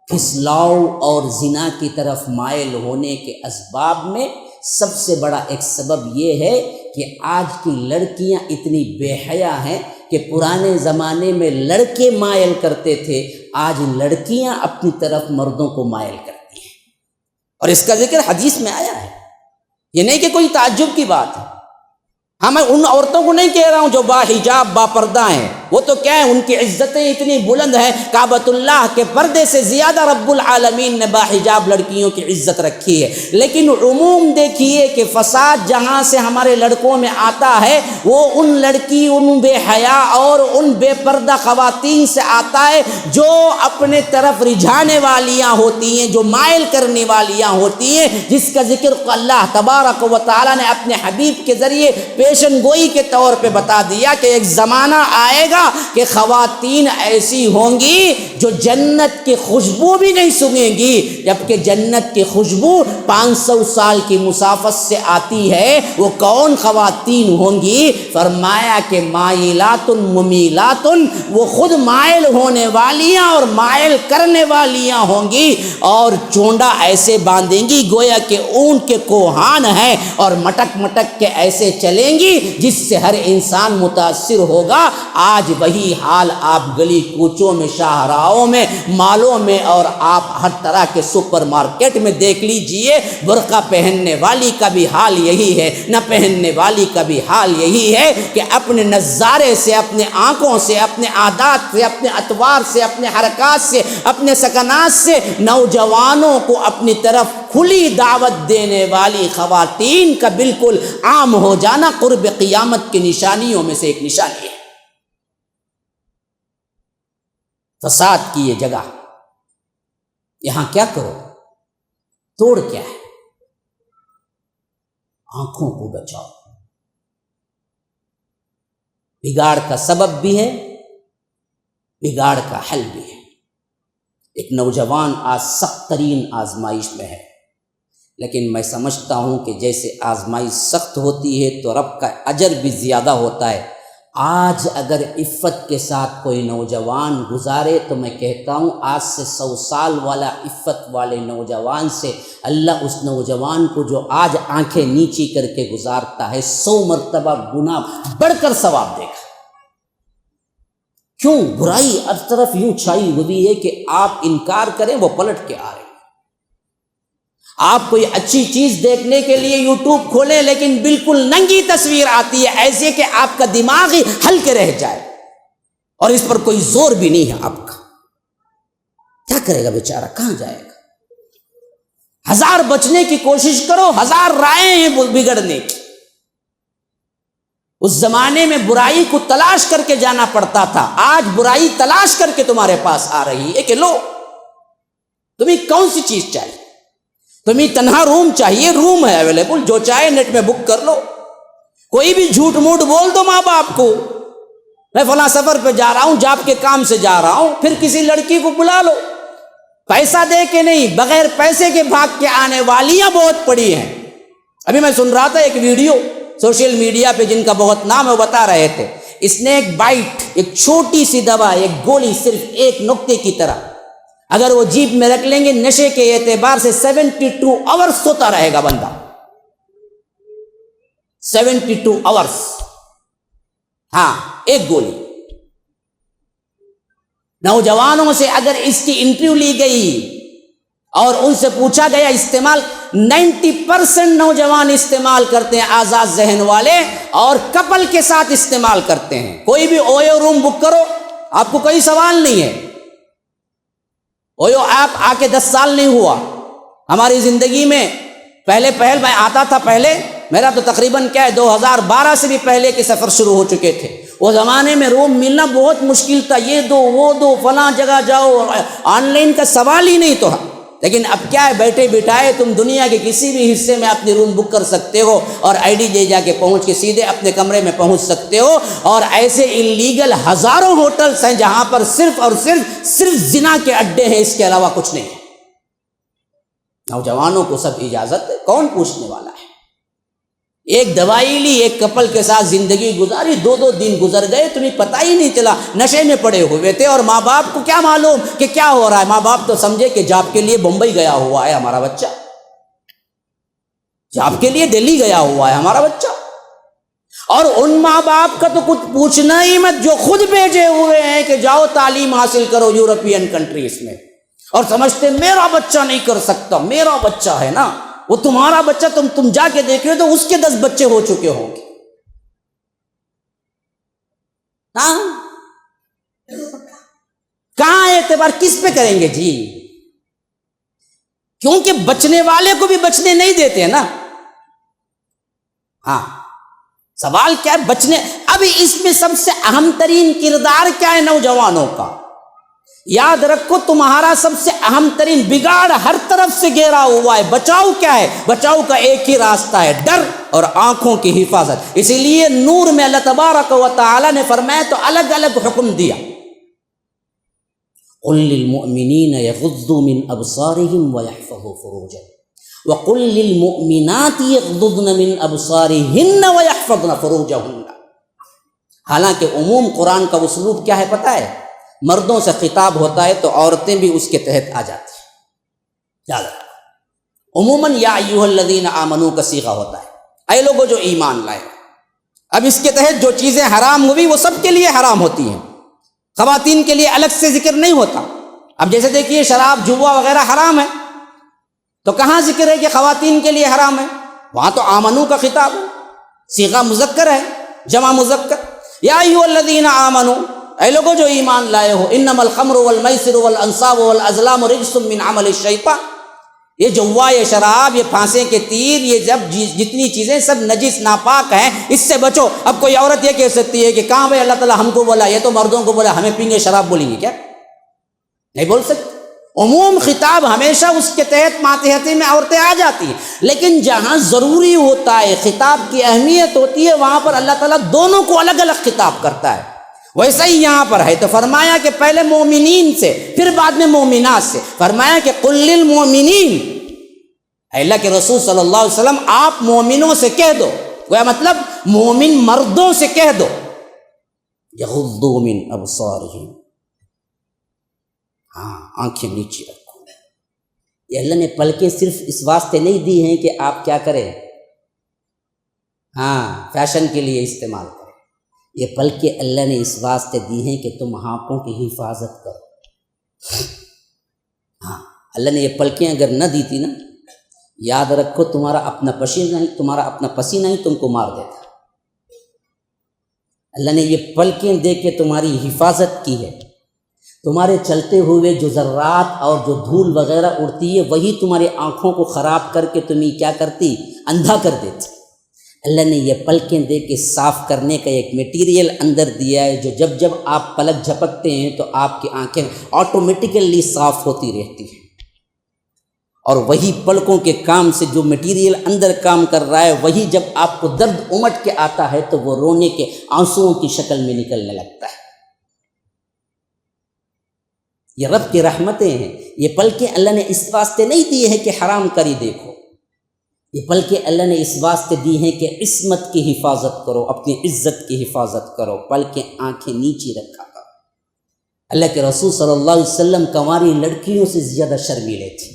پھسلاؤ اور زنا کی طرف مائل ہونے کے اسباب میں سب سے بڑا ایک سبب یہ ہے کہ آج کی لڑکیاں اتنی بے حیا ہیں کہ پرانے زمانے میں لڑکے مائل کرتے تھے، آج لڑکیاں اپنی طرف مردوں کو مائل کرتی ہیں، اور اس کا ذکر حدیث میں آیا ہے۔ یہ نہیں کہ کوئی تعجب کی بات ہے۔ ہاں، میں ان عورتوں کو نہیں کہہ رہا ہوں جو با حجاب با پردہ ہیں، وہ تو کیا ہے، ان کی عزتیں اتنی بلند ہیں، کعبۃ اللہ کے پردے سے زیادہ رب العالمین نے با حجاب لڑکیوں کی عزت رکھی ہے۔ لیکن عموم دیکھیے کہ فساد جہاں سے ہمارے لڑکوں میں آتا ہے وہ ان بے حیا اور ان بے پردہ خواتین سے آتا ہے جو اپنے طرف رجھانے والیاں ہوتی ہیں، جو مائل کرنے والیاں ہوتی ہیں، جس کا ذکر اللہ تبارک و تعالی نے اپنے حبیب کے ذریعے پیشن گوئی کے طور پہ بتا دیا کہ ایک زمانہ آئے گا کہ خواتین ایسی ہوں گی جو جنت کی خوشبو بھی نہیں سونگیں گی، جبکہ جنت کی خوشبو 500 سال کی مسافت سے آتی ہے۔ وہ کون خواتین ہوں گی؟ فرمایا کہ مائلات ممیلات، وہ خود مائل ہونے والیاں اور مائل کرنے والیاں ہوں گی، اور چونڈا ایسے باندھیں گی گویا کہ اونٹ کے کوہان ہیں، اور مٹک مٹک کے ایسے چلیں گی جس سے ہر انسان متاثر ہوگا۔ آج وہی حال آپ گلی کوچوں میں، شاہراہوں میں، مالوں میں اور آپ ہر طرح کے سپر مارکیٹ میں دیکھ لیجئے، برقع پہننے والی کا بھی حال یہی ہے، نہ پہننے والی کا بھی حال یہی ہے کہ اپنے نظارے سے، اپنے آنکھوں سے، اپنے عادات سے، اپنے اطوار سے، اپنے حرکات سے، اپنے سکنات سے نوجوانوں کو اپنی طرف کھلی دعوت دینے والی خواتین کا بالکل عام ہو جانا قرب قیامت کی نشانیوں میں سے ایک نشانی ہے۔ فساد کی یہ جگہ، یہاں کیا کرو، توڑ کیا ہے؟ آنکھوں کو بچاؤ۔ بگاڑ کا سبب بھی ہے، بگاڑ کا حل بھی ہے۔ ایک نوجوان آج سخت ترین آزمائش میں ہے، لیکن میں سمجھتا ہوں کہ جیسے آزمائش سخت ہوتی ہے تو رب کا اجر بھی زیادہ ہوتا ہے۔ آج اگر عفت کے ساتھ کوئی نوجوان گزارے تو میں کہتا ہوں آج سے 100 سال والا عفت والے نوجوان سے اللہ اس نوجوان کو جو آج آنکھیں نیچی کر کے گزارتا ہے 100 مرتبہ گناہ بڑھ کر ثواب دے گا۔ کیوں؟ برائی ہر طرف یوں چھائی ہوئی ہے کہ آپ انکار کریں وہ پلٹ کے آ رہے ہیں۔ آپ کوئی اچھی چیز دیکھنے کے لیے یوٹیوب کھولیں لیکن بالکل ننگی تصویر آتی ہے، ایسے کہ آپ کا دماغ ہی ہلکے رہ جائے، اور اس پر کوئی زور بھی نہیں ہے آپ کا۔ کیا کرے گا بیچارہ، کہاں جائے گا؟ 1000 بچنے کی کوشش کرو، 1000 رائے ہیں بگڑنے کی۔ اس زمانے میں برائی کو تلاش کر کے جانا پڑتا تھا، آج برائی تلاش کر کے تمہارے پاس آ رہی ہے کہ لو تمہیں کون سی چیز چاہیے۔ تمہیں تنہا روم چاہیے، روم ہے اویلیبل، جو چاہے نیٹ میں بک کر لو. کوئی بھی جھوٹ موٹ بول دو ماں باپ کو، میں فلاں سفر پہ جا رہا ہوں، جاب کے کام سے جا رہا ہوں، پھر کسی لڑکی کو بلا لو، پیسہ دے کے نہیں، بغیر پیسے کے بھاگ کے آنے والیاں بہت پڑی ہیں. ابھی میں سن رہا تھا ایک ویڈیو سوشل میڈیا پہ، جن کا بہت نام ہے، وہ بتا رہے تھے اسنیک بائٹ، ایک چھوٹی سی دوا، ایک گولی، صرف ایک نقطے کی طرح اگر وہ جیب میں رکھ لیں گے، نشے کے اعتبار سے 72 آورز سوتا رہے گا بندہ. 72 آورز، ہاں، ایک گولی. نوجوانوں سے اگر اس کی انٹرویو لی گئی اور ان سے پوچھا گیا استعمال، 90% نوجوان استعمال کرتے ہیں آزاد ذہن والے، اور کپل کے ساتھ استعمال کرتے ہیں. کوئی بھی اویو روم بک کرو، آپ کو کوئی سوال نہیں ہے. اویو ایپ آ کے 10 سال نہیں ہوا ہماری زندگی میں. پہلے میں آتا تھا، پہلے میرا تو تقریباً 2012 سے بھی پہلے کے سفر شروع ہو چکے تھے. وہ زمانے میں روم ملنا بہت مشکل تھا، یہ دو وہ دو، فلاں جگہ جاؤ، آن لائن کا سوال ہی نہیں تھا. لیکن اب کیا ہے، بیٹھے بٹھائے تم دنیا کے کسی بھی حصے میں اپنی روم بک کر سکتے ہو، اور آئی ڈی لے جا کے پہنچ کے سیدھے اپنے کمرے میں پہنچ سکتے ہو. اور ایسے انلیگل ہزاروں ہوٹلز ہیں جہاں پر صرف اور صرف زنا کے اڈے ہیں، اس کے علاوہ کچھ نہیں ہے. نوجوانوں کو سب اجازت ہے، کون پوچھنے والا ہے؟ ایک دوائی لی، ایک کپل کے ساتھ زندگی گزاری، 2 دن گزر گئے، تمہیں پتہ ہی نہیں چلا، نشے میں پڑے ہوئے تھے. اور ماں باپ کو کیا معلوم کہ کیا ہو رہا ہے؟ ماں باپ تو سمجھے کہ جاب کے لیے بمبئی گیا ہوا ہے ہمارا بچہ، جاب کے لیے دلی گیا ہوا ہے ہمارا بچہ. اور ان ماں باپ کا تو کچھ پوچھنا ہی مت، جو خود بھیجے ہوئے ہیں کہ جاؤ تعلیم حاصل کرو یورپین کنٹریز میں، اور سمجھتے میرا بچہ نہیں کر سکتا، میرا بچہ ہے نا. وہ تمہارا بچہ، تم جا کے دیکھ رہے ہو تو اس کے 10 بچے ہو چکے ہوں گے. ہاں، کہاں اعتبار کس پہ کریں گے جی؟ کیونکہ بچنے والے کو بھی بچنے نہیں دیتے ہیں نا. ہاں، سوال کیا ہے؟ بچنے. ابھی اس میں سب سے اہم ترین کردار کیا ہے نوجوانوں کا؟ یاد رکھو، تمہارا سب سے اہم ترین بگاڑ ہر طرف سے گھیرا ہوا ہے. بچاؤ کیا ہے؟ بچاؤ کا ایک ہی راستہ ہے، ڈر اور آنکھوں کی حفاظت. اسی لیے نور میں اللہ تبارک و تعالی نے فرمایا تو الگ الگ حکم دیا. قل للمؤمنین یغضوا من ابصارهم ویحفظوا فروجهم وقل للمؤمنات یغضضن من ابصارهن ویحفظن فروجهن. حالانکہ عموم قرآن کا اسلوب کیا ہے پتہ ہے؟ مردوں سے خطاب ہوتا ہے تو عورتیں بھی اس کے تحت آ جاتی ہیں. یاد رکھو، عموماً یا ایھا الذین آمنوا کا صیغہ ہوتا ہے، اے لوگوں جو ایمان لائے. اب اس کے تحت جو چیزیں حرام ہوئی وہ سب کے لیے حرام ہوتی ہیں، خواتین کے لیے الگ سے ذکر نہیں ہوتا. اب جیسے دیکھیے شراب جوا وغیرہ حرام ہے، تو کہاں ذکر ہے کہ خواتین کے لیے حرام ہے؟ وہاں تو آمنو کا خطاب ہے، صیغہ مذکر ہے، جمع مذکر. یا ایھا الذین آمنوا، اے لوگوں جو ایمان لائے ہو، انما الخمر والمیسر والانصاب والازلام رجس من عمل الشیطان. یہ جوا، یہ شراب، یہ پھانسے کے تیر، یہ جتنی چیزیں سب نجس ناپاک ہیں، اس سے بچو. اب کوئی عورت یہ کہہ سکتی ہے کہ کہاں بھائی اللہ تعالیٰ ہم کو بولا، یہ تو مردوں کو بولا، ہمیں پینگے شراب بولیں گے کیا؟ نہیں بول سکتے. عموم خطاب ہمیشہ اس کے تحت ماتحتی میں عورتیں آ جاتی ہیں، لیکن جہاں ضروری ہوتا ہے، خطاب کی اہمیت ہوتی ہے، وہاں پر اللہ تعالیٰ دونوں کو الگ الگ خطاب کرتا ہے. ویسا ہی یہاں پر ہے، تو فرمایا کہ پہلے مومنین سے، پھر بعد میں مومنات سے. فرمایا کہ قل للمؤمنین، اللہ کے رسول صلی اللہ علیہ وسلم آپ مومنوں سے کہہ دو، وہ مطلب مومن مردوں سے کہہ دو، یغضوا من ابصارہم، ہاں آنکھیں نیچے رکھو. یہ اللہ نے پلکیں صرف اس واسطے نہیں دی ہیں کہ آپ کیا کریں، ہاں فیشن کے لیے استعمال کریں. یہ پلکیں اللہ نے اس واسطے دی ہیں کہ تم آنکھوں کی حفاظت کرو. ہاں، اللہ نے یہ پلکیں اگر نہ دی تھی نا، یاد رکھو تمہارا اپنا پسینہ ہی تم کو مار دیتا. اللہ نے یہ پلکیں دے کے تمہاری حفاظت کی ہے. تمہارے چلتے ہوئے جو ذرات اور جو دھول وغیرہ اڑتی ہے، وہی تمہاری آنکھوں کو خراب کر کے تمہیں کیا کرتی؟ اندھا کر دیتی. اللہ نے یہ پلکیں دے کے صاف کرنے کا ایک میٹیریل اندر دیا ہے، جو جب آپ پلک جھپکتے ہیں تو آپ کی آنکھیں آٹومیٹیکلی صاف ہوتی رہتی ہیں. اور وہی پلکوں کے کام سے جو میٹیریل اندر کام کر رہا ہے وہی جب آپ کو درد امٹ کے آتا ہے تو وہ رونے کے آنسوؤں کی شکل میں نکلنے لگتا ہے۔ یہ رب کی رحمتیں ہیں، یہ پلکیں اللہ نے اس واسطے نہیں دی ہے کہ حرام کری دیکھو، یہ پلکیں اللہ نے اس واسطے دی ہیں کہ عصمت کی حفاظت کرو، اپنی عزت کی حفاظت کرو، پلکیں آنکھیں نیچی رکھا کرو۔ اللہ کے رسول صلی اللہ علیہ وسلم کنواری لڑکیوں سے زیادہ شرمیلے تھے۔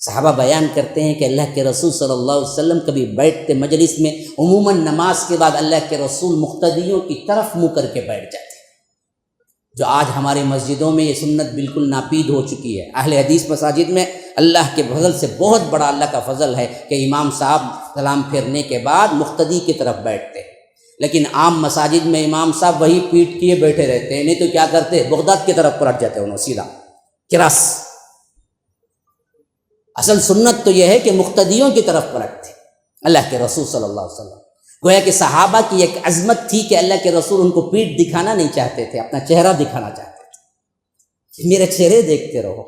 صحابہ بیان کرتے ہیں کہ اللہ کے رسول صلی اللہ علیہ وسلم کبھی بیٹھتے مجلس میں، عموماً نماز کے بعد اللہ کے رسول مقتدیوں کی طرف منہ کر کے بیٹھ جاتے، جو آج ہماری مسجدوں میں یہ سنت بالکل ناپید ہو چکی ہے۔ اہل حدیث مساجد میں اللہ کے فضل سے بہت بڑا اللہ کا فضل ہے کہ امام صاحب سلام پھیرنے کے بعد مقتدی کی طرف بیٹھتے ہیں، لیکن عام مساجد میں امام صاحب وہی پیٹ کیے بیٹھے رہتے ہیں، نہیں تو کیا کرتے، بغداد کی طرف پلٹ جاتے انہوں سیدھا کراس۔ اصل سنت تو یہ ہے کہ مقتدیوں کی طرف پلٹتے اللہ کے رسول صلی اللہ علیہ وسلم۔ گویا کہ صحابہ کی ایک عظمت تھی کہ اللہ کے رسول ان کو پیٹ دکھانا نہیں چاہتے تھے، اپنا چہرہ دکھانا چاہتے تھے، میرے چہرے دیکھتے رہو،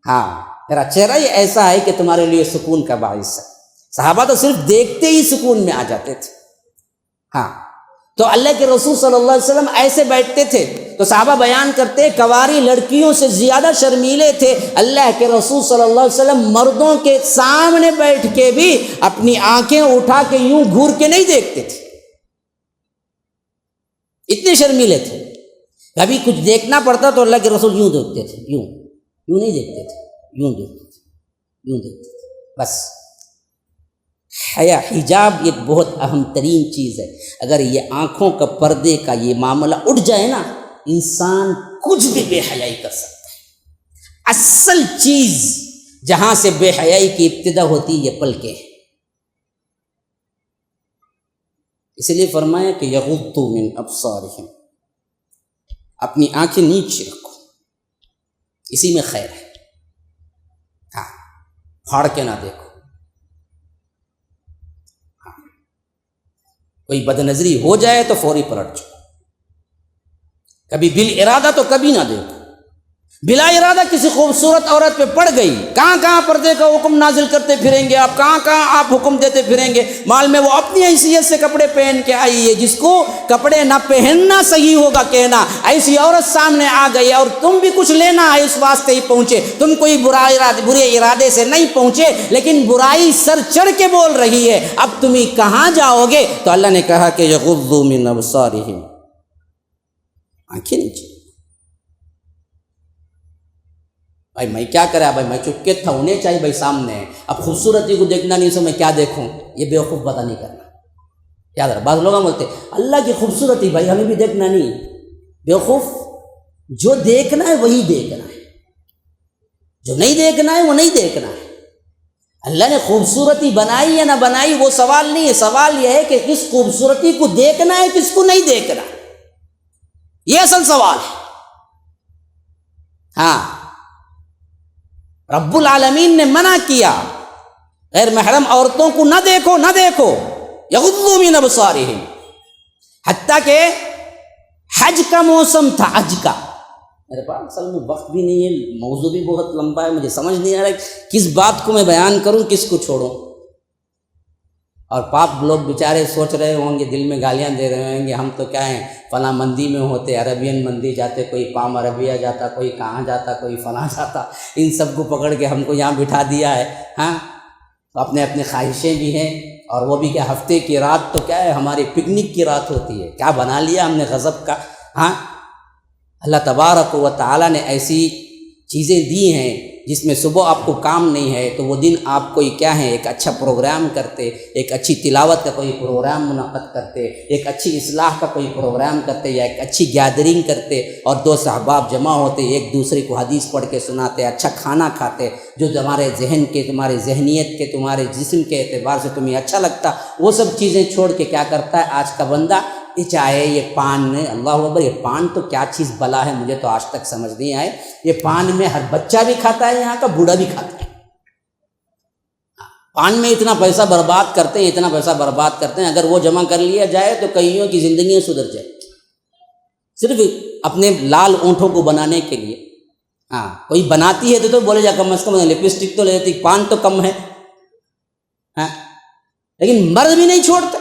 ہاں میرا چہرہ یہ ایسا ہے کہ تمہارے لیے سکون کا باعث ہے۔ صحابہ تو صرف دیکھتے ہی سکون میں آ جاتے تھے۔ ہاں تو اللہ کے رسول صلی اللہ علیہ وسلم ایسے بیٹھتے تھے، تو صحابہ بیان کرتے کنواری لڑکیوں سے زیادہ شرمیلے تھے۔ اللہ کے رسول صلی اللہ علیہ وسلم مردوں کے سامنے بیٹھ کے بھی اپنی آنکھیں اٹھا کے یوں گھور کے نہیں دیکھتے تھے، اتنے شرمیلے تھے۔ کبھی کچھ دیکھنا پڑتا تو اللہ کے رسول یوں دیکھتے تھے، یوں نہیں دیکھتے تھے، یوں دیکھتے تھے بس۔ حیا، حجاب ایک بہت اہم ترین چیز ہے۔ اگر یہ آنکھوں کا پردے کا یہ معاملہ اٹھ جائے نا، انسان کچھ بھی بے حیائی کر سکتا ہے۔ اصل چیز جہاں سے بے حیائی کی ابتدا ہوتی ہے یہ پلکیں ہیں۔ اس لیے فرمایا کہ یغضوا من ابصارہم، اپنی آنکھیں نیچے رکھو، اسی میں خیر ہے۔ ہاں پھاڑ کے نہ دیکھو، کوئی بد نظری ہو جائے تو فوری پلٹ جاؤ، کبھی بال ارادہ تو کبھی نہ دیکھو۔ بلا ارادہ کسی خوبصورت عورت پہ پڑ گئی، کہاں پردے کا حکم نازل کرتے پھریں گے آپ، کہاں آپ حکم دیتے پھریں گے۔ مال میں وہ اپنی حیثیت سے کپڑے پہن کے آئی ہے، جس کو کپڑے نہ پہننا صحیح ہوگا کہنا، ایسی عورت سامنے آ گئی اور تم بھی کچھ لینا ہے اس واسطے ہی پہنچے، تم کوئی برے ارادے سے نہیں پہنچے، لیکن برائی سر چڑھ کے بول رہی ہے، اب تم کہاں جاؤ گے؟ تو اللہ نے کہا کہ یغضوا من ابصارہم، آنکھیں نیچے۔ بھائی میں کیا کرا، بھائی میں چپکے تھا، انہیں چاہیے بھائی سامنے ہے، اب خوبصورتی کو دیکھنا نہیں، سو میں کیا دیکھوں، یہ بیوقوف بتا نہیں کرنا۔ یاد رہا، بعض لوگ بولتے اللہ کی خوبصورتی، بھائی ہمیں بھی دیکھنا نہیں، بیوقوف، جو دیکھنا ہے وہی دیکھنا ہے، جو نہیں دیکھنا ہے وہ نہیں دیکھنا ہے۔ اللہ نے خوبصورتی بنائی یا نہ بنائی وہ سوال نہیں ہے، سوال یہ ہے کہ کس خوبصورتی کو دیکھنا ہے کس کو نہیں دیکھنا، یہ اصل سوال ہے۔ ہاں رب العالمین نے منع کیا غیر محرم عورتوں کو نہ دیکھو، یغضوا من ابصارہم، حتیٰ کہ حج کا موسم تھا، حج کا، میرے پاس اصل میں وقت بھی نہیں ہے، موضوع بھی بہت لمبا ہے، مجھے سمجھ نہیں آ رہا کس بات کو میں بیان کروں کس کو چھوڑوں، اور پاپ لوگ بیچارے سوچ رہے ہوں گے، دل میں گالیاں دے رہے ہوں گے، ہم تو کیا ہیں فلاں مندی میں ہوتے، عربین مندی جاتے، کوئی پام عربیہ جاتا، کوئی کہاں جاتا، کوئی فلاں جاتا، ان سب کو پکڑ کے ہم کو یہاں بٹھا دیا ہے۔ ہاں اپنے خواہشیں بھی ہیں، اور وہ بھی کیا ہفتے کی رات تو کیا ہے ہماری پکنک کی رات ہوتی ہے، کیا بنا لیا ہم نے غضب کا۔ ہاں اللہ تبارک و تعالیٰ نے ایسی چیزیں دی ہیں جس میں صبح آپ کو کام نہیں ہے تو وہ دن آپ کوئی کیا ہے ایک اچھا پروگرام کرتے، ایک اچھی تلاوت کا کوئی پروگرام منعقد کرتے، ایک اچھی اصلاح کا کوئی پروگرام کرتے، یا ایک اچھی گیدرنگ کرتے، اور دوست احباب جمع ہوتے، ایک دوسرے کو حدیث پڑھ کے سناتے، اچھا کھانا کھاتے، جو تمہارے ذہن کے، تمہارے ذہنیت کے، تمہارے جسم کے اعتبار سے تمہیں اچھا لگتا، وہ سب چیزیں چھوڑ کے کیا کرتا ہے آج کا بندہ، یہ چاہے یہ پان میں، اللہ اکبر، یہ پان تو کیا چیز بلا ہے، مجھے تو آج تک سمجھ نہیں آئے، یہ پان میں ہر بچہ بھی کھاتا ہے، یہاں کا بوڑھا بھی کھاتا ہے، پان میں اتنا پیسہ برباد کرتے ہیں، اگر وہ جمع کر لیا جائے تو کئیوں کی زندگیاں سدھر جائے، صرف اپنے لال اونٹوں کو بنانے کے لیے۔ ہاں کوئی بناتی ہے تو بولے جا کم از کم لپسٹک تو لے لیتی، پان تو کم ہے، ہاں لیکن مرد بھی نہیں چھوڑتے۔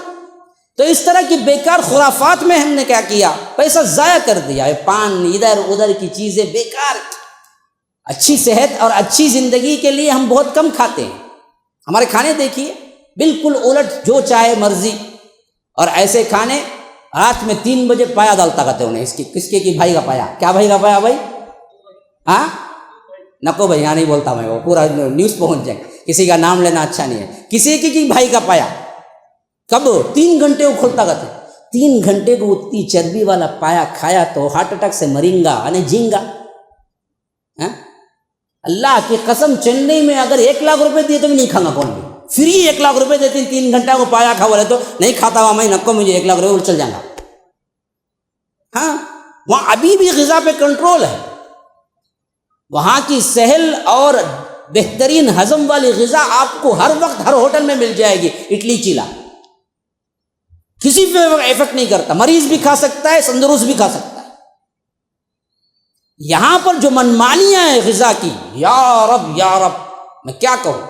تو اس طرح کی بیکار خرافات میں ہم نے کیا کیا، پیسہ ضائع کر دیا ہے، پان ادھر ادھر کی چیزیں بیکار۔ اچھی صحت اور اچھی زندگی کے لیے ہم بہت کم کھاتے ہیں، ہمارے کھانے دیکھیے بالکل الٹ، جو چاہے مرضی، اور ایسے کھانے رات میں 3 بجے پایا ڈالتا کرتے انہیں، اس کی کس کے کی بھائی کا پایا، کیا بھائی کا پایا بھائی، ہاں نکو بھائی یہاں نہیں بولتا میں، وہ پورا نیوز پہنچ جائے، کسی کا نام لینا اچھا نہیں ہے، کسی کی بھائی کا پایا کب 3 گھنٹے وہ کھولتا کرتے، 3 گھنٹے کو اتنی چربی والا پایا کھایا تو ہارٹ اٹیک سے مریں گا یعنی جیں گا۔ اللہ کی قسم چنئی میں اگر 1 لاکھ روپے دیے تو بھی نہیں کھانا، کون بھی فری 1 لاکھ روپے دیتے 3 گھنٹہ کو پایا کھا بولے تو نہیں کھاتا ہوا میں، نکو مجھے 1 لاکھ روپے چل جانا۔ ہاں وہاں ابھی بھی غذا پہ کنٹرول ہے، وہاں کی سہل اور بہترین ہضم والی غذا آپ کو ہر وقت ہر ہوٹل میں مل جائے گی، اڈلی چیلا کسی پہ ایفیکٹ نہیں کرتا، مریض بھی کھا سکتا ہے، تندرست بھی کھا سکتا ہے۔ یہاں پر جو منمانیاں ہیں غذا کی، یا رب میں کیا کہوں،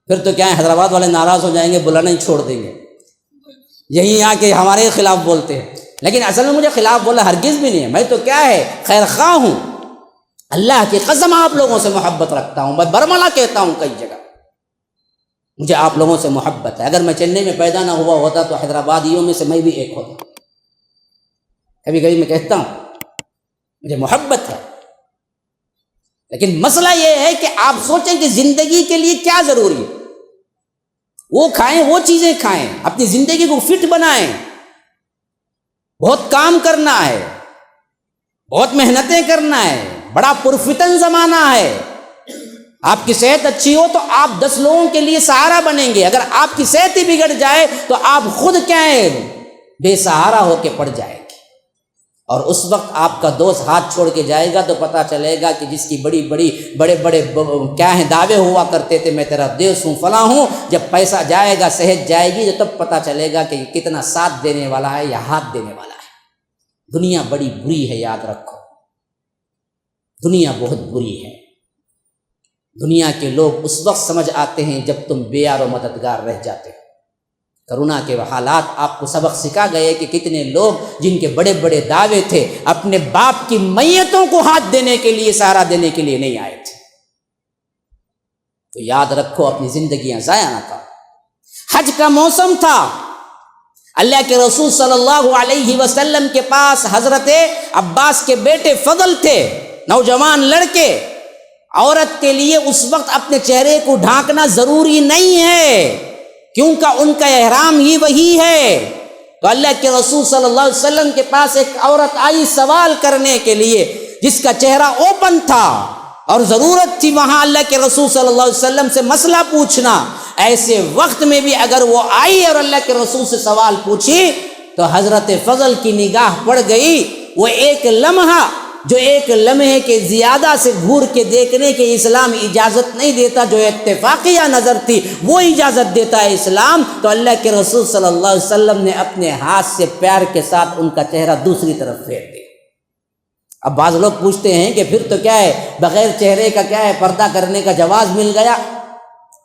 پھر تو کیا ہے حیدرآباد والے ناراض ہو جائیں گے، بلانا ہی چھوڑ دیں گے، یہیں آ کے ہمارے خلاف بولتے ہیں، لیکن اصل میں مجھے خلاف بولا ہرگز بھی نہیں ہے، میں تو کیا ہے خیر خواہ ہوں، اللہ کی قسم آپ لوگوں سے محبت رکھتا ہوں، میں برملا کہتا ہوں کئی جگہ، مجھے آپ لوگوں سے محبت ہے، اگر میں چنئی میں پیدا نہ ہوا ہوتا تو حیدرآبادیوں میں سے میں بھی ایک ہوتا، کبھی کبھی میں کہتا ہوں مجھے محبت ہے، لیکن مسئلہ یہ ہے کہ آپ سوچیں کہ زندگی کے لیے کیا ضروری ہے، وہ کھائیں، وہ چیزیں کھائیں، اپنی زندگی کو فٹ بنائیں، بہت کام کرنا ہے، بہت محنتیں کرنا ہے، بڑا پرفتن زمانہ ہے، آپ کی صحت اچھی ہو تو آپ 10 لوگوں کے لیے سہارا بنیں گے، اگر آپ کی صحت ہی بگڑ جائے تو آپ خود کیا ہے بے سہارا ہو کے پڑ جائے گے، اور اس وقت آپ کا دوست ہاتھ چھوڑ کے جائے گا تو پتہ چلے گا کہ جس کی بڑے کیا ہیں دعوے ہوا کرتے تھے میں تیرا دوست ہوں فلاں ہوں، جب پیسہ جائے گا صحت جائے گی تو تب پتہ چلے گا کہ کتنا ساتھ دینے والا ہے یا ہاتھ دینے والا ہے۔ دنیا بڑی بری ہے، یاد رکھو، دنیا بہت بری ہے، دنیا کے لوگ اس وقت سمجھ آتے ہیں جب تم بے یار و مددگار رہ جاتے ہو۔ کرونا کے حالات آپ کو سبق سکھا گئے کہ کتنے لوگ جن کے بڑے بڑے دعوے تھے اپنے باپ کی میتوں کو ہاتھ دینے کے لیے سہارا دینے کے لیے نہیں آئے تھے، تو یاد رکھو اپنی زندگیاں ضائع نہ کرو۔ حج کا موسم تھا، اللہ کے رسول صلی اللہ علیہ وسلم کے پاس حضرت عباس کے بیٹے فضل تھے، نوجوان لڑکے، عورت کے لیے اس وقت اپنے چہرے کو ڈھانکنا ضروری نہیں ہے کیونکہ ان کا احرام ہی وہی ہے، تو اللہ کے رسول صلی اللہ علیہ وسلم کے پاس ایک عورت آئی سوال کرنے کے لیے جس کا چہرہ اوپن تھا، اور ضرورت تھی وہاں اللہ کے رسول صلی اللہ علیہ وسلم سے مسئلہ پوچھنا، ایسے وقت میں بھی اگر وہ آئی اور اللہ کے رسول سے سوال پوچھی تو حضرت فضل کی نگاہ پڑ گئی، وہ ایک لمحہ جو ایک لمحے کے زیادہ سے گھور کے دیکھنے کے اسلام اجازت نہیں دیتا، جو اتفاقیہ نظر تھی وہ اجازت دیتا ہے اسلام، تو اللہ کے رسول صلی اللہ علیہ وسلم نے اپنے ہاتھ سے پیار کے ساتھ ان کا چہرہ دوسری طرف پھیر دیا۔ اب بعض لوگ پوچھتے ہیں کہ پھر تو کیا ہے بغیر چہرے کا کیا ہے پردہ کرنے کا جواز مل گیا؟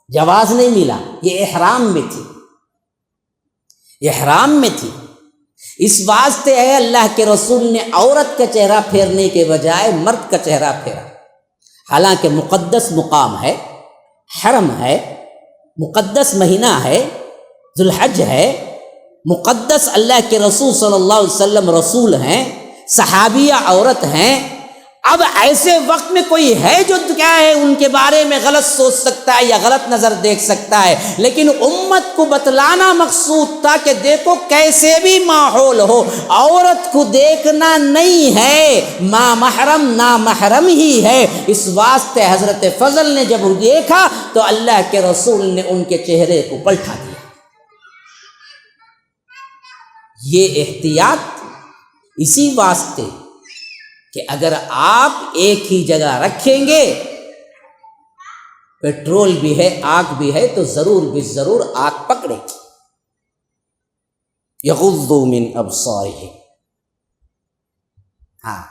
جواز نہیں ملا، یہ احرام میں تھی، احرام میں تھی، اس واسطے ہے اللہ کے رسول نے عورت کا چہرہ پھیرنے کے بجائے مرد کا چہرہ پھیرا، حالانکہ مقدس مقام ہے، حرم ہے، مقدس مہینہ ہے، ذو الحج ہے، مقدس اللہ کے رسول صلی اللہ علیہ وسلم رسول ہیں، صحابیہ عورت ہیں، اب ایسے وقت میں کوئی ہے جو کیا ہے ان کے بارے میں غلط سوچ سکتا ہے یا غلط نظر دیکھ سکتا ہے، لیکن امت کو بتلانا مقصود تھا کہ دیکھو کیسے بھی ماحول ہو عورت کو دیکھنا نہیں ہے، محرم نامحرم ہی ہے، اس واسطے حضرت فضل نے جب دیکھا تو اللہ کے رسول نے ان کے چہرے کو پلٹا دیا۔ یہ احتیاط اسی واسطے کہ اگر آپ ایک ہی جگہ رکھیں گے، پیٹرول بھی ہے آگ بھی ہے تو ضرور بھی ضرور آگ پکڑے گی۔ یغضوا من ابصارہم، ہاں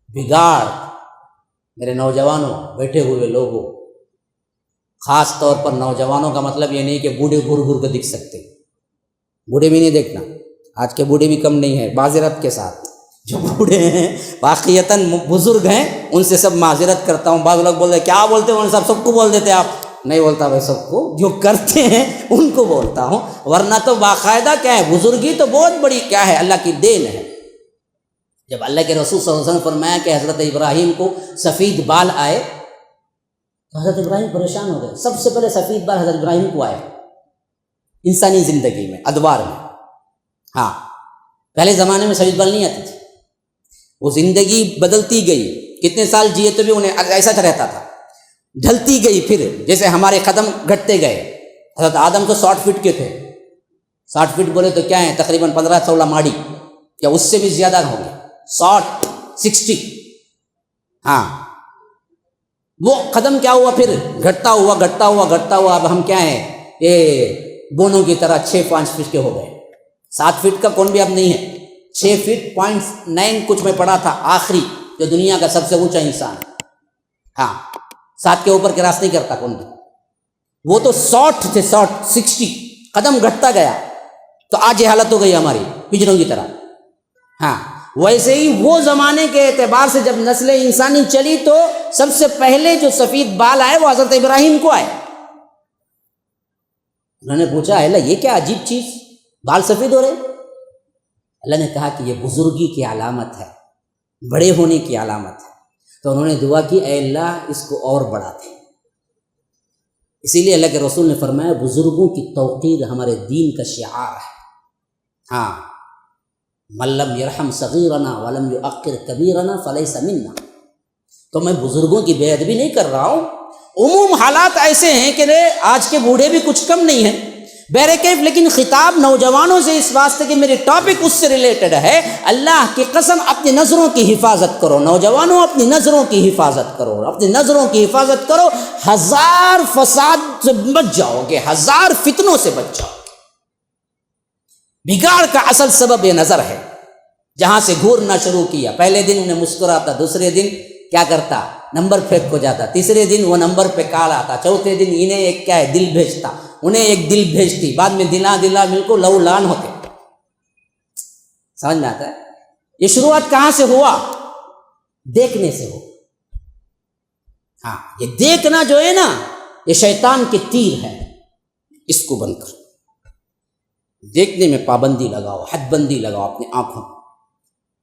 بگاڑ میرے نوجوانوں، بیٹھے ہوئے لوگوں، خاص طور پر نوجوانوں کا مطلب یہ نہیں کہ بوڑھے گھور گھور کے دکھ سکتے، بوڑھے بھی نہیں دیکھنا، آج کے بوڑھے بھی کم نہیں ہیں، معذرت کے ساتھ جو بوڑھے ہیں واقعتاً بزرگ ہیں ان سے سب معذرت کرتا ہوں. بعض لوگ بولتے کیا بولتے ہیں سب کو بول دیتے، آپ نہیں بولتا بھائی، سب کو جو کرتے ہیں ان کو بولتا ہوں، ورنہ تو باقاعدہ کیا ہے، بزرگی تو بہت بڑی کیا ہے، اللہ کی دین ہے. جب اللہ کے رسول صلی اللہ علیہ وسلم فرمایا کہ حضرت ابراہیم کو سفید بال آئے تو حضرت ابراہیم پریشان ہو گئے. سب سے پہلے سفید بال حضرت ابراہیم کو آئے انسانی زندگی میں، ادوار میں. ہاں، پہلے زمانے میں سفید بال نہیں آتی تھی، وہ زندگی بدلتی گئی، کتنے سال جیے تو بھی انہیں ایسا رہتا تھا، ڈھلتی گئی. پھر جیسے ہمارے قدم گھٹتے گئے، حضرت آدم تو 60 فٹ کے تھے، 60 فٹ بولے تو کیا ہے، تقریباً 15-16 ماڑی یا اس سے بھی زیادہ ہوں گے، 60 ہاں. وہ قدم کیا ہوا، پھر گھٹتا ہوا. اب ہم کیا ہیں، یہ بونوں کی طرح 6-5 فٹ کے ہو گئے. 7 فٹ کا کون بھی اب نہیں ہے، 6 فٹ 0.9 کچھ میں پڑھا تھا، آخری جو دنیا کا سب سے اونچا انسان. ہاں، 7 کے اوپر کراس نہیں کرتا کون بھی. وہ تو 60 تھے، 60 قدم گھٹتا گیا تو آج یہ حالت ہو گئی ہماری پجروں کی طرح. ہاں، ویسے ہی وہ زمانے کے اعتبار سے جب نسل انسانی چلی تو سب سے پہلے جو سفید بال آئے وہ حضرت ابراہیم کو آئے. انہوں نے پوچھا اللہ یہ کیا عجیب چیز، بال سفید ہو رہے؟ اللہ نے کہا کہ یہ بزرگی کی علامت ہے، بڑے ہونے کی علامت ہے. تو انہوں نے دعا کی اے اللہ اس کو اور بڑھا دے. اسی لیے اللہ کے رسول نے فرمایا بزرگوں کی توقیر ہمارے دین کا شعار ہے. ہاں، من لم یرحم صغیرنا ولم یؤقر کبیرنا فلیس منا. تو میں بزرگوں کی بے ادبی نہیں کر رہا ہوں، عموم حالات ایسے ہیں کہ آج کے بوڑھے بھی کچھ کم نہیں ہیں بہرکیف، لیکن خطاب نوجوانوں سے اس واسطے کہ میرے ٹاپک اس سے ریلیٹڈ ہے. اللہ کی قسم اپنی نظروں کی حفاظت کرو نوجوانوں، اپنی نظروں کی حفاظت کرو، اپنی نظروں کی حفاظت کرو. 1000 فساد سے بچ جاؤ گے، 1000 فتنوں سے بچ جاؤ گے. بگاڑ کا اصل سبب یہ نظر ہے. جہاں سے گھورنا شروع کیا، پہلے دن انہیں مسکراتا، دوسرے دن کیا کرتا، نمبر پھینک کو جاتا، تیسرے دن وہ نمبر پہ کال آتا، چوتھے دن انہیں ایک کیا ہے دل بھیجتا، انہیں ایک دل بھیجتی، بعد میں دلا مل کو لو لان ہوتے. سمجھ میں آتا ہے؟ یہ شروعات کہاں سے ہوا؟ دیکھنے سے ہو. ہاں، یہ دیکھنا جو ہے نا یہ شیطان کے تیر ہے، اس کو بند کر. دیکھنے میں پابندی لگاؤ، حد بندی لگاؤ اپنی آنکھوں.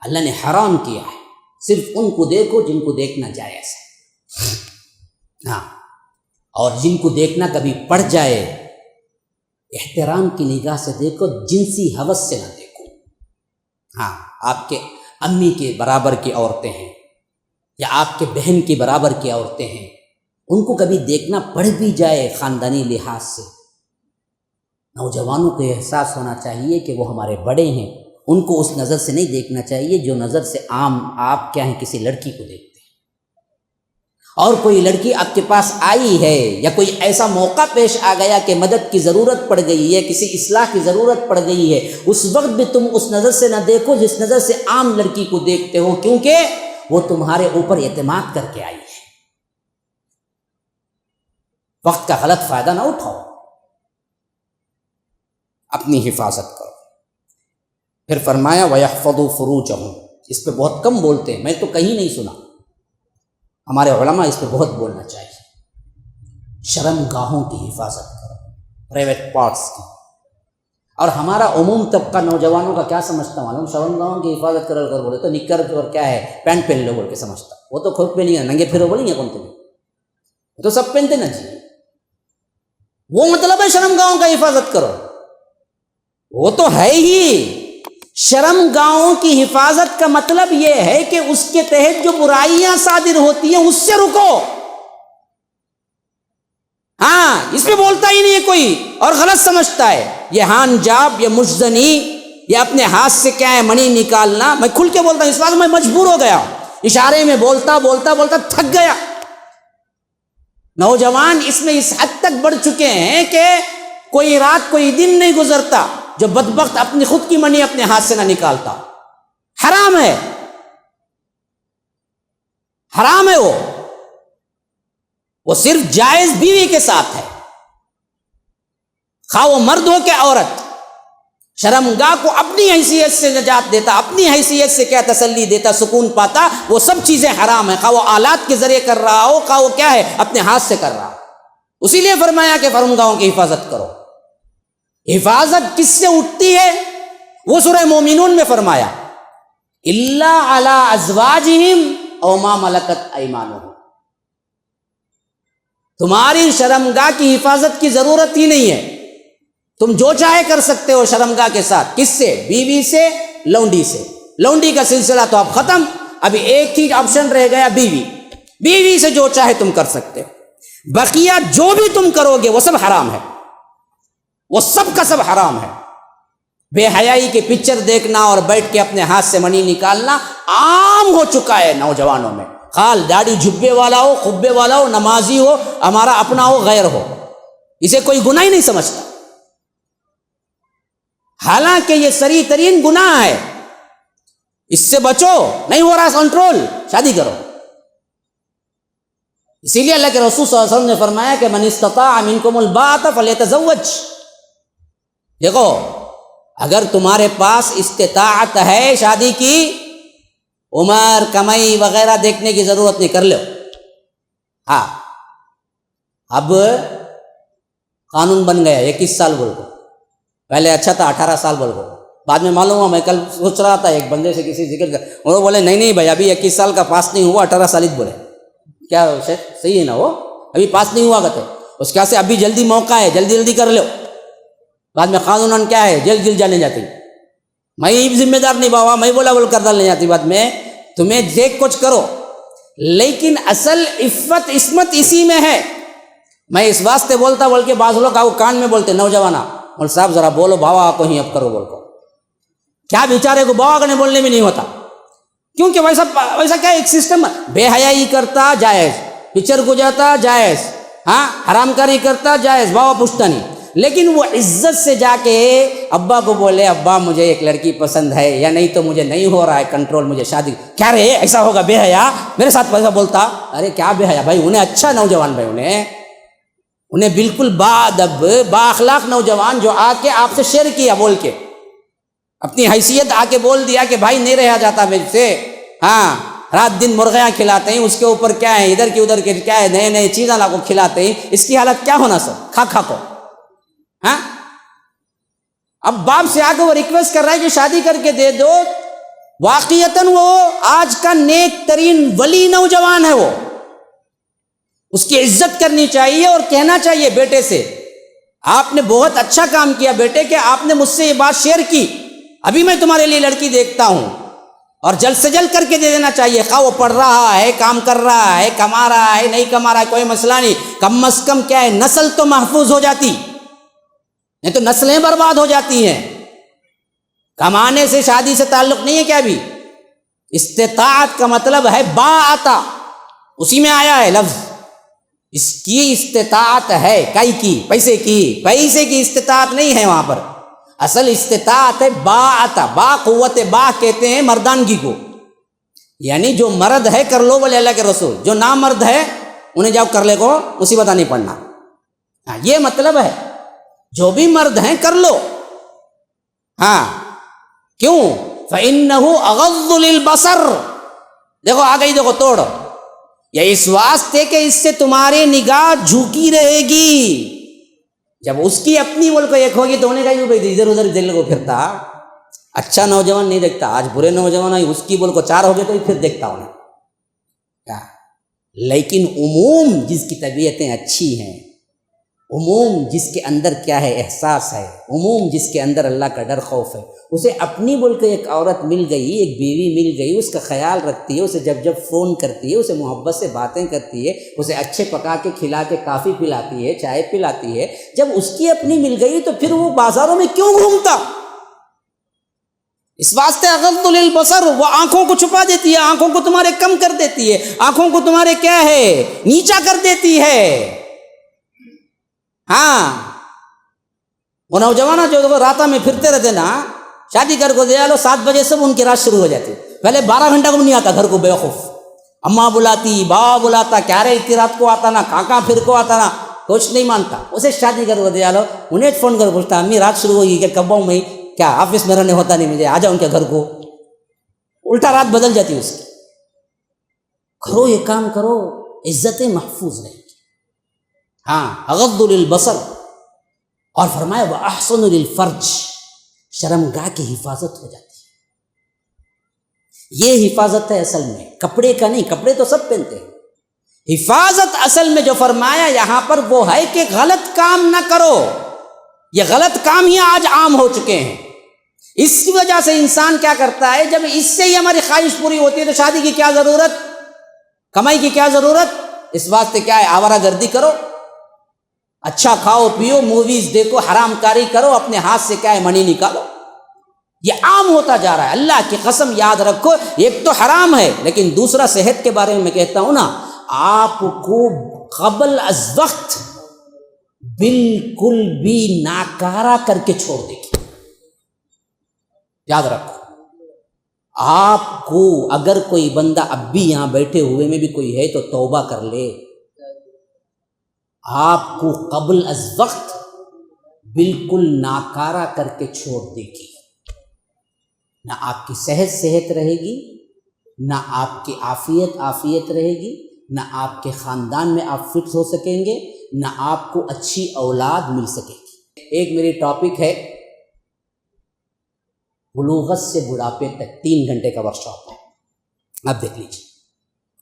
اللہ نے حرام کیا ہے، صرف ان کو دیکھو جن کو دیکھنا جائز ہے. ہاں، اور جن کو دیکھنا کبھی پڑ جائے احترام کی نگاہ سے دیکھو، جنسی ہوس سے نہ دیکھو. ہاں، آپ کے امی کے برابر کی عورتیں ہیں یا آپ کے بہن کے برابر کی عورتیں ہیں، ان کو کبھی دیکھنا پڑ بھی جائے خاندانی لحاظ سے، نوجوانوں کو احساس ہونا چاہیے کہ وہ ہمارے بڑے ہیں. ان کو اس نظر سے نہیں دیکھنا چاہیے جو نظر سے عام آپ کیا ہیں کسی لڑکی کو دیکھتے ہیں. اور کوئی لڑکی آپ کے پاس آئی ہے یا کوئی ایسا موقع پیش آ گیا کہ مدد کی ضرورت پڑ گئی ہے، کسی اصلاح کی ضرورت پڑ گئی ہے، اس وقت بھی تم اس نظر سے نہ دیکھو جس نظر سے عام لڑکی کو دیکھتے ہو، کیونکہ وہ تمہارے اوپر اعتماد کر کے آئی ہے. وقت کا غلط فائدہ نہ اٹھاؤ، اپنی حفاظت کرو. پھر فرمایا وَيَحْفَظُوا فُرُوجَهُمْ. اس پہ بہت کم بولتے ہیں، میں تو کہیں نہیں سنا. ہمارے علماء اس پہ بہت بولنا چاہیے. شرم گاہوں کی حفاظت کرو، پرائیویٹ پارٹس کی. اور ہمارا عموم طبقہ نوجوانوں کا کیا سمجھتا ہوں معلوم، شرم گاہوں کی حفاظت کر بولے تو نکر اور کیا ہے پینٹ پہن لو بول کے سمجھتا. وہ تو خود پہ نہیں ہے، ننگے پھرو بولیں گے کون تمہیں، وہ تو سب پہنتے نا جی. وہ مطلب ہے شرم گاہوں کا حفاظت کرو، وہ تو ہے ہی. شرم گاہوں کی حفاظت کا مطلب یہ ہے کہ اس کے تحت جو برائیاں صادر ہوتی ہیں اس سے رکو. ہاں، اس پہ بولتا ہی نہیں ہے کوئی اور غلط سمجھتا ہے. یہ ہان جاب یا مجزنی یا اپنے ہاتھ سے کیا ہے منی نکالنا، میں کھل کے بولتا ہوں اس وقت میں مجبور ہو گیا، اشارے میں بولتا تھک گیا. نوجوان اس میں اس حد تک بڑھ چکے ہیں کہ کوئی رات کوئی دن نہیں گزرتا جو بدبخت اپنی خود کی منی اپنے ہاتھ سے نہ نکالتا. حرام ہے، حرام ہے وہ. وہ صرف جائز بیوی کے ساتھ ہے، خواہ وہ مرد ہو کہ عورت۔ شرمگاہ کو اپنی حیثیت سے نجات دیتا، اپنی حیثیت سے کیا تسلی دیتا، سکون پاتا، وہ سب چیزیں حرام ہیں، خواہ وہ آلات کے ذریعے کر رہا ہو، خواہ وہ کیا ہے اپنے ہاتھ سے کر رہا ہو۔ اسی لیے فرمایا کہ شرمگاہوں کی حفاظت کرو۔ حفاظت کس سے اٹھتی ہے؟ وہ سورہ مومنون میں فرمایا الا علی ازواجہم او ما ملکت ایمانہم، تمہاری شرمگاہ کی حفاظت کی ضرورت ہی نہیں ہے، تم جو چاہے کر سکتے ہو شرمگاہ کے ساتھ۔ کس سے؟ بیوی سے، لونڈی سے۔ لونڈی کا سلسلہ تو اب ختم، ابھی ایک ہی آپشن رہ گیا، بیوی۔ بیوی سے جو چاہے تم کر سکتے ہو، بقیہ جو بھی تم کرو گے وہ سب حرام ہے، وہ سب کا سب حرام ہے۔ بے حیائی کے پکچر دیکھنا اور بیٹھ کے اپنے ہاتھ سے منی نکالنا عام ہو چکا ہے نوجوانوں میں، خال داڑھی جھبے والا ہو، خبے والا ہو، نمازی ہو، ہمارا اپنا ہو، غیر ہو، اسے کوئی گناہ ہی نہیں سمجھتا، حالانکہ یہ سری ترین گناہ ہے۔ اس سے بچو، نہیں ہو رہا کنٹرول، شادی کرو۔ اسی لیے اللہ کے رسول صلی اللہ علیہ وسلم نے فرمایا کہ من استطاع منکم الباءۃ فلیتزوج۔ دیکھو، اگر تمہارے پاس استطاعت ہے شادی کی، عمر کمائی وغیرہ دیکھنے کی ضرورت نہیں، کر لو۔ ہاں، اب قانون بن گیا 21 سال بول کو، پہلے اچھا تھا 18 سال بول کو، بعد میں معلوم ہوا، میں کل سوچ رہا تھا ایک بندے سے کسی ذکر کر، وہ بولے نہیں بھائی ابھی 21 سال کا پاس نہیں ہوا، 18 سال ہی بولے۔ کیا شیخ صحیح ہے نا، وہ ابھی پاس نہیں ہوا کرتے، اس کے سے ابھی جلدی موقع ہے، جلدی جلدی کر لو، بعد میں قانون کیا ہے جیل گل جانے جاتی، میں ذمہ دار نہیں بابا، میں بولا بول کر ڈالنے جاتی، بعد میں تمہیں دیکھ کچھ کرو، لیکن اصل عفت عصمت اسی میں ہے۔ میں اس واسطے بولتا بول کے بعض لوگ آؤ کان میں بولتے، نوجوانہ مول صاحب ذرا بولو باوا کو ہی اب کرو بول کو، کیا بیچارے کو باوا کرنے بولنے میں نہیں ہوتا، کیونکہ ویسا کیا ایک سسٹم، بے حیائی کرتا جائز، پکچر کو جاتا جائز، ہاں حرام کاری کرتا جائز، باوا پوچھتا نہیں، لیکن وہ عزت سے جا کے ابا کو بولے ابا مجھے ایک لڑکی پسند ہے، یا نہیں تو مجھے نہیں ہو رہا ہے کنٹرول، مجھے شادی، کیا رہے ایسا ہوگا بے حیا میرے ساتھ پیسہ بولتا، ارے کیا بے حیا بھائی، انہیں اچھا نوجوان بھائی، انہیں بالکل باادب با اخلاق نوجوان جو آ کے آپ سے شیئر کیا، بول کے اپنی حیثیت آ کے بول دیا کہ بھائی نہیں رہا جاتا میرے سے، ہاں رات دن مرغیاں کھلاتے ہیں، اس کے اوپر کیا ہے ادھر کی ادھر کے کیا ہے نئے نئے چیزیں لا کو کھلاتے ہیں، اس کی حالت کیا ہونا سر، کھا کو، ہاں اب باپ سے آ کے وہ ریکویسٹ کر رہا ہے کہ شادی کر کے دے دو، واقعتاً وہ آج کا نیک ترین ولی نوجوان ہے، وہ اس کی عزت کرنی چاہیے اور کہنا چاہیے بیٹے سے آپ نے بہت اچھا کام کیا بیٹے کہ آپ نے مجھ سے یہ بات شیئر کی، ابھی میں تمہارے لیے لڑکی دیکھتا ہوں، اور جلد سے جلد کر کے دے دینا چاہیے، خواہ وہ پڑھ رہا ہے، کام کر رہا ہے، کما رہا ہے، نہیں کما رہا ہے، کوئی مسئلہ نہیں، کم از کم کیا ہے نسل تو محفوظ ہو جاتی، نہیں تو نسلیں برباد ہو جاتی ہیں۔ کمانے سے شادی سے تعلق نہیں ہے کیا؟ بھی استطاعت کا مطلب ہے باعتا، اسی میں آیا ہے لفظ، اس کی استطاعت ہے، کئی کی پیسے کی استطاعت نہیں ہے، وہاں پر اصل استطاعت ہے باعتا، با قوت با کہتے ہیں مردانگی کو، یعنی جو مرد ہے کر لو بولے اللہ کے رسول، جو نامرد ہے انہیں جاؤ کر لے کو مصیبت نہیں پڑنا، یہ مطلب ہے، جو بھی مرد ہیں کر لو، ہاں کیوں؟ فَإِنَّهُ أَغَضُّ لِلْبَصَرِ، دیکھو آ گئی، دیکھو توڑ، یا اس واسطے کہ اس سے تمہاری نگاہ جھوکی رہے گی، جب اس کی اپنی ملک ایک ہوگی تو انہیں کہا بھائی ادھر ادھر دل کو پھرتا، اچھا نوجوان نہیں دیکھتا، آج برے نوجوان ہے، اس کی بول کو 4 ہو گئے تو پھر دیکھتا انہیں کیا، لیکن عموم جس کی طبیعتیں اچھی ہیں، عموم جس کے اندر کیا ہے احساس ہے، عموم جس کے اندر اللہ کا ڈر خوف ہے، اسے اپنی بول کے ایک عورت مل گئی، ایک بیوی مل گئی، اس کا خیال رکھتی ہے، اسے جب فون کرتی ہے، اسے محبت سے باتیں کرتی ہے، اسے اچھے پکا کے کھلا کے کافی پلاتی ہے، چائے پلاتی ہے، جب اس کی اپنی مل گئی تو پھر وہ بازاروں میں کیوں گھومتا؟ اس واسطے اغض للبصر، وہ آنکھوں کو چھپا دیتی ہے، آنکھوں کو تمہارے کم کر دیتی ہے، آنکھوں کو تمہارے کیا ہے نیچا کر دیتی ہے۔ ہاں وہ نوجوان جو راتا میں پھرتے رہتے نا، شادی کر کو دے لو 7 بجے سے ان کی رات شروع ہو جاتی، پہلے 12 گھنٹہ کو نہیں آتا گھر کو، بیوقوف اماں بلاتی، بابا بلاتا، کیا رے اتنی رات کو آتا نا، کہاں پھر کو آتا نا، کچھ نہیں مانتا. اسے شادی کر دیا لو، انہیں فون کر پوچھتا امی رات شروع ہوگی کہ کب آؤں میں، کیا آفس میں رہنے ہوتا نہیں مجھے، آ جاؤں کیا گھر کو. الٹا رات بدل جاتی اس کی. کرو یہ کام کرو، عزتیں محفوظ رہیں گی. ہاں اغض للبصر، اور فرمایا واحسن للفرج، شرمگاہ کی حفاظت ہو جاتی ہے. یہ حفاظت ہے اصل میں، کپڑے کا نہیں، کپڑے تو سب پہنتے ہیں. حفاظت اصل میں جو فرمایا یہاں پر وہ ہے کہ غلط کام نہ کرو. یہ غلط کام ہی آج عام ہو چکے ہیں. اس کی وجہ سے انسان کیا کرتا ہے، جب اس سے ہی ہماری خواہش پوری ہوتی ہے تو شادی کی کیا ضرورت، کمائی کی کیا ضرورت. اس واسطے کیا ہے، آوارہ گردی کرو، اچھا کھاؤ پیو، موویز دیکھو، حرام کاری کرو، اپنے ہاتھ سے کیا ہے منی نکالو. یہ عام ہوتا جا رہا ہے. اللہ کی قسم یاد رکھو، ایک تو حرام ہے، لیکن دوسرا صحت کے بارے میں کہتا ہوں نا، آپ کو قبل از وقت بالکل بھی ناکارہ کر کے چھوڑ دے گی. یاد رکھو، آپ کو اگر کوئی بندہ اب بھی یہاں بیٹھے ہوئے میں بھی کوئی ہے تو توبہ کر لے. آپ کو قبل از وقت بالکل ناکارہ کر کے چھوڑ دے گی. نہ آپ کی صحت رہے گی، نہ آپ کی عافیت رہے گی، نہ آپ کے خاندان میں آپ فٹ ہو سکیں گے، نہ آپ کو اچھی اولاد مل سکے گی. ایک میری ٹاپک ہے بلوغت سے بڑھاپے تک، 3 گھنٹے کا ورکشاپ ہے. آپ دیکھ لیجیے،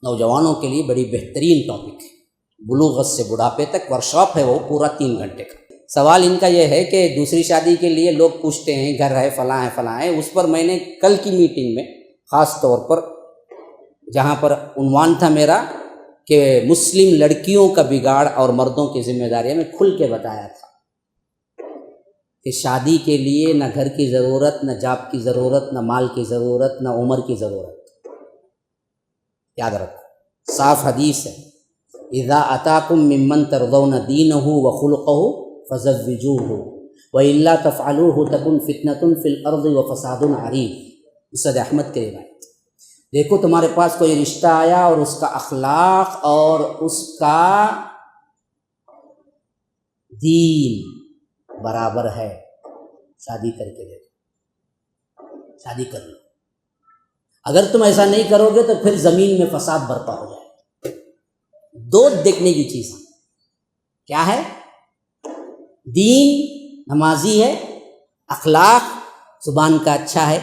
نوجوانوں کے لیے بڑی بہترین ٹاپک ہے. بلوغت سے بڑھاپے تک ورکشاپ ہے، وہ پورا 3 گھنٹے کا. سوال ان کا یہ ہے کہ دوسری شادی کے لیے لوگ پوچھتے ہیں گھر ہے فلاں ہے. اس پر میں نے کل کی میٹنگ میں خاص طور پر، جہاں پر عنوان تھا میرا کہ مسلم لڑکیوں کا بگاڑ اور مردوں کی ذمہ داریاں، میں کھل کے بتایا تھا کہ شادی کے لیے نہ گھر کی ضرورت، نہ جاب کی ضرورت، نہ مال کی ضرورت، نہ عمر کی ضرورت. یاد رکھو، صاف حدیث ہے، اذا اتاکم ممن ترضون دینہ وخلقہ فزوجوہ والا تفعلوہ تکن فتنۃ فی الارض وفساد عریض. مسند احمد کے روایت. دیکھو تمہارے پاس کوئی رشتہ آیا اور اس کا اخلاق اور اس کا دین برابر ہے، شادی کر کے دے دو، شادی کر لو. اگر تم ایسا نہیں کرو گے تو پھر زمین میں فساد برپا ہو جائے گا. 2 دیکھنے کی چیز کیا ہے، دین نمازی ہے، اخلاق زبان کا اچھا ہے،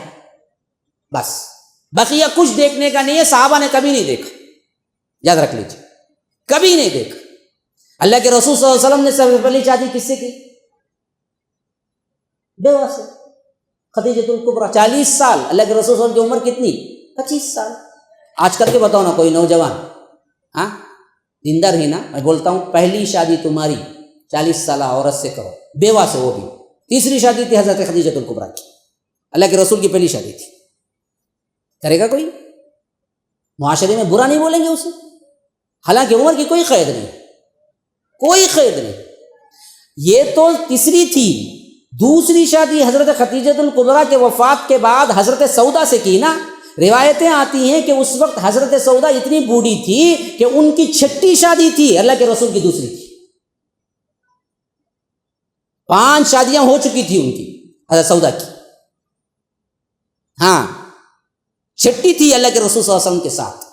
بس. بقیہ کچھ دیکھنے کا نہیں ہے. صحابہ نے کبھی نہیں دیکھا، یاد رکھ لیجیے، کبھی نہیں دیکھا. اللہ کے رسول صلی اللہ علیہ وسلم نے سب سے پہلی شادی کس سے کی؟ بیوہ سے، خدیجۃ الکبریٰ. 40 سال. اللہ کے رسول صلی اللہ علیہ وسلم کی عمر کتنی؟ 25 سال. آج کر کے بتاؤ نا کوئی نوجوان، ہاں دیندار ہی نا، میں بولتا ہوں پہلی شادی تمہاری 40 سالہ عورت سے کرو، بیوہ سے، وہ بھی. تیسری شادی تھی حضرت خدیجۃ الکبریٰ کی، اللہ کے رسول کی پہلی شادی تھی. کرے گا کوئی؟ معاشرے میں برا نہیں بولیں گے اسے، حالانکہ عمر کی کوئی قید نہیں، کوئی قید نہیں. یہ تو تیسری تھی. دوسری شادی حضرت خدیجۃ الکبریٰ کے وفات کے بعد حضرت سودا سے کی نا. روایتیں آتی ہیں کہ اس وقت حضرت سودا اتنی بوڑھی تھی کہ ان کی 6ٹھی شادی تھی، اللہ کے رسول کی دوسری تھی. 5 شادیاں ہو چکی تھی ان کی، حضرت سودا کی. ہاں 6ٹھی تھی اللہ کے رسول صلی اللہ علیہ وسلم کے ساتھ.